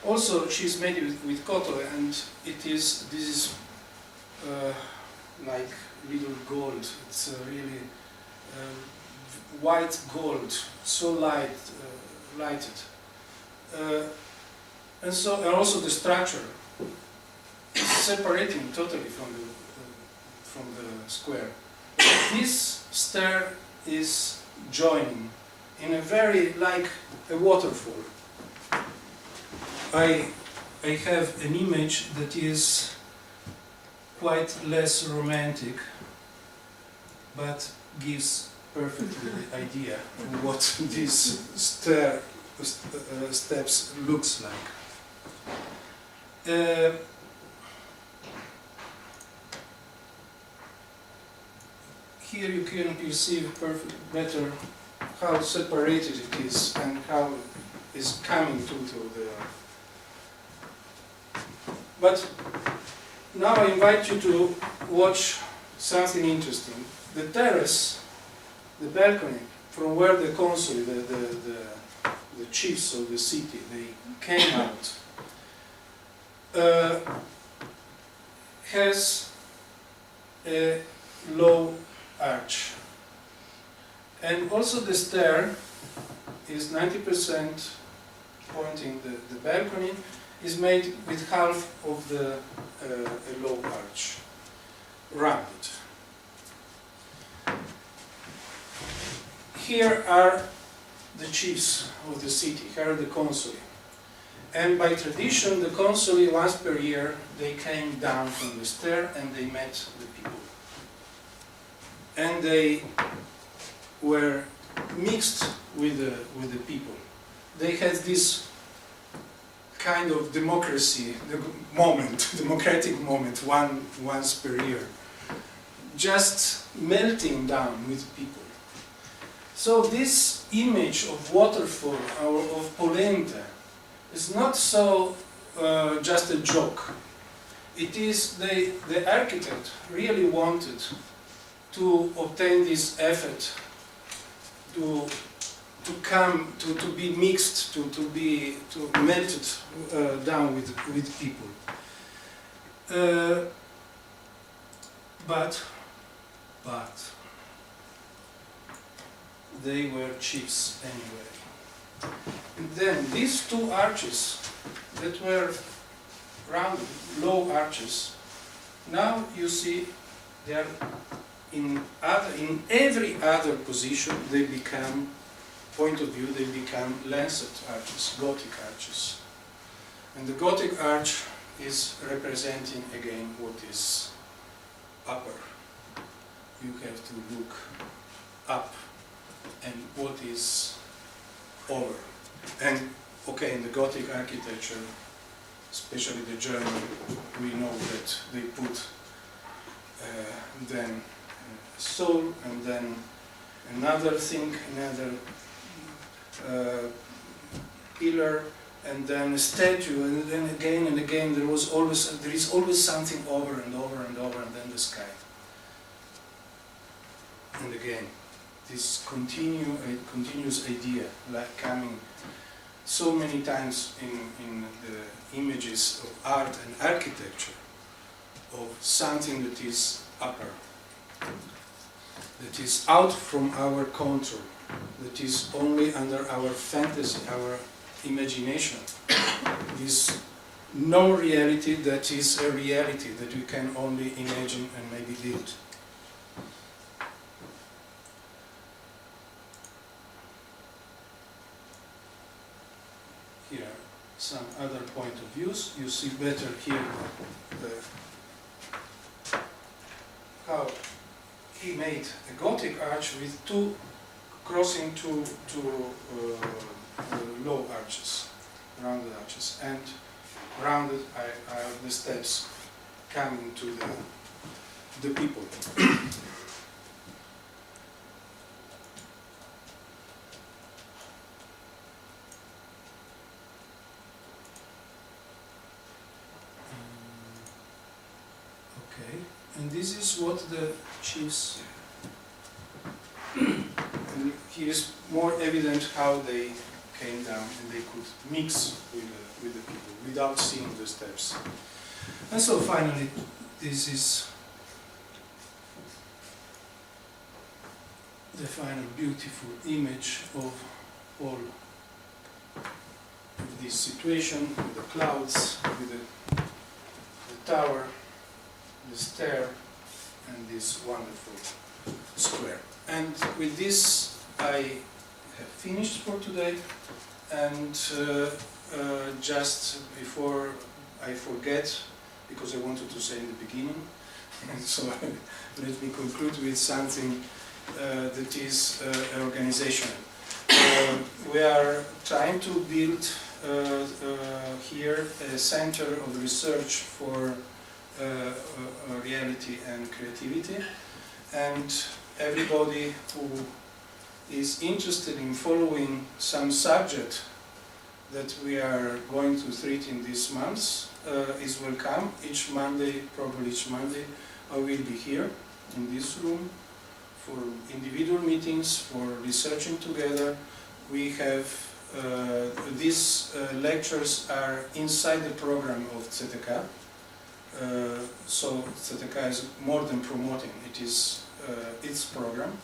Also, she's made it with cotton, and this is like little gold. It's really white gold, so lighted, and also the structure is separating totally from the square. This stair is joining in a very like a waterfall. I have an image that is quite less romantic, but gives perfectly the idea of what this steps looks like. Here you can perceive better how separated it is and how it's coming to the. But now I invite you to watch something interesting. The terrace, the balcony, from where the Consoli, the chiefs of the city, they came out, has a low arch. And also the stair is 90% pointing the balcony, is made with half of the low arch, rounded. Here are the chiefs of the city, here are the Consoli. And by tradition, the Consoli once per year, they came down from the stair and they met the people. And they were mixed with the people. They had this kind of democracy moment, democratic moment, once per year, just melting down with people. So this image of waterfall or of polenta is not so just a joke. It is the architect really wanted to obtain this effect, to come, to be mixed, to melted down with people. But they were chiefs anyway. And then these two arches that were rounded, low arches, now you see they are in every other position they become, point of view, they become lancet arches, Gothic arches. And the Gothic arch is representing again what is upper. You have to look up and what is over. And okay, in the Gothic architecture, especially the German, we know that they put then soul and then another thing, another pillar, and then a statue, and then again and again there is always something over and over and over, and then the sky. And again, this continuous idea, like coming so many times in the images of art and architecture, of something that is upper, that is out from our control, that is only under our fantasy, our imagination. This no reality that is a reality that we can only imagine and maybe build. Here are some other point of views. You see better here how he made a Gothic arch with two crossing two low arches, rounded arches, and rounded are the steps coming to the people. Okay, and this is what the chiefs, and here is more evident how they came down and they could mix with the people without seeing the steps. And so finally, this is the final beautiful image of all of this situation, with the clouds, with the tower, the stair, and this wonderful square. And with this, I have finished for today. And just before I forget, because I wanted to say in the beginning, and so let me conclude with something that is organizational. We are trying to build here a center of research for reality and creativity, and everybody who is interested in following some subject that we are going to treat in these months is welcome. Each Monday, probably each Monday, I will be here in this room for individual meetings, for researching together. We have these lectures are inside the program of CTK. So CTK is more than promoting, it is its program.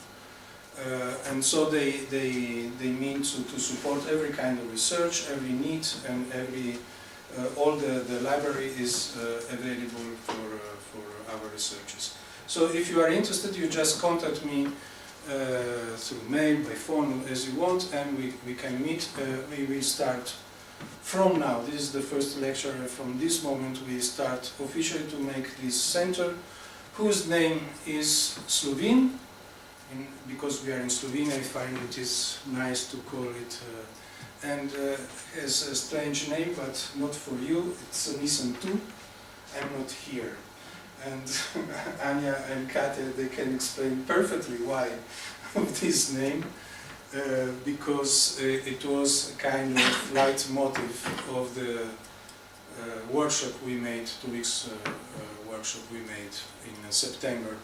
And so they mean to support every kind of research, every need, and every all the library is available for our researchers. So if you are interested, you just contact me through mail, by phone, as you want, and we can meet. We will start from now. This is the first lecture. From this moment we start officially to make this center, whose name is Slovene. Because we are in Slovenia, I find it is nice to call it, and has a strange name, but not for you. It's Nisem too. I'm not here. And Anya and Katja, they can explain perfectly why of this name, because it was a kind of leitmotif of the workshop we made, 2 weeks workshop we made in September.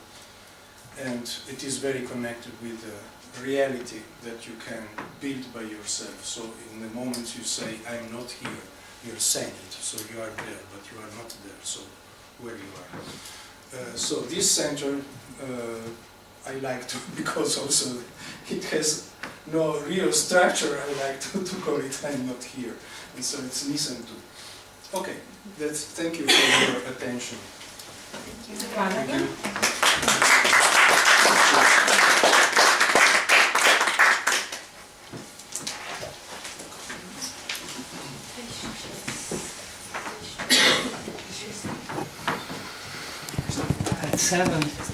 And it is very connected with the reality that you can build by yourself. So in the moment you say, I'm not here, you're saying it, so you are there, but you are not there, so where you are. So this center, I like to, because also it has no real structure, I like to call it I'm not here. And so it's Nisem too. Okay, thank you for your attention. Thank you. Thank you. At 7.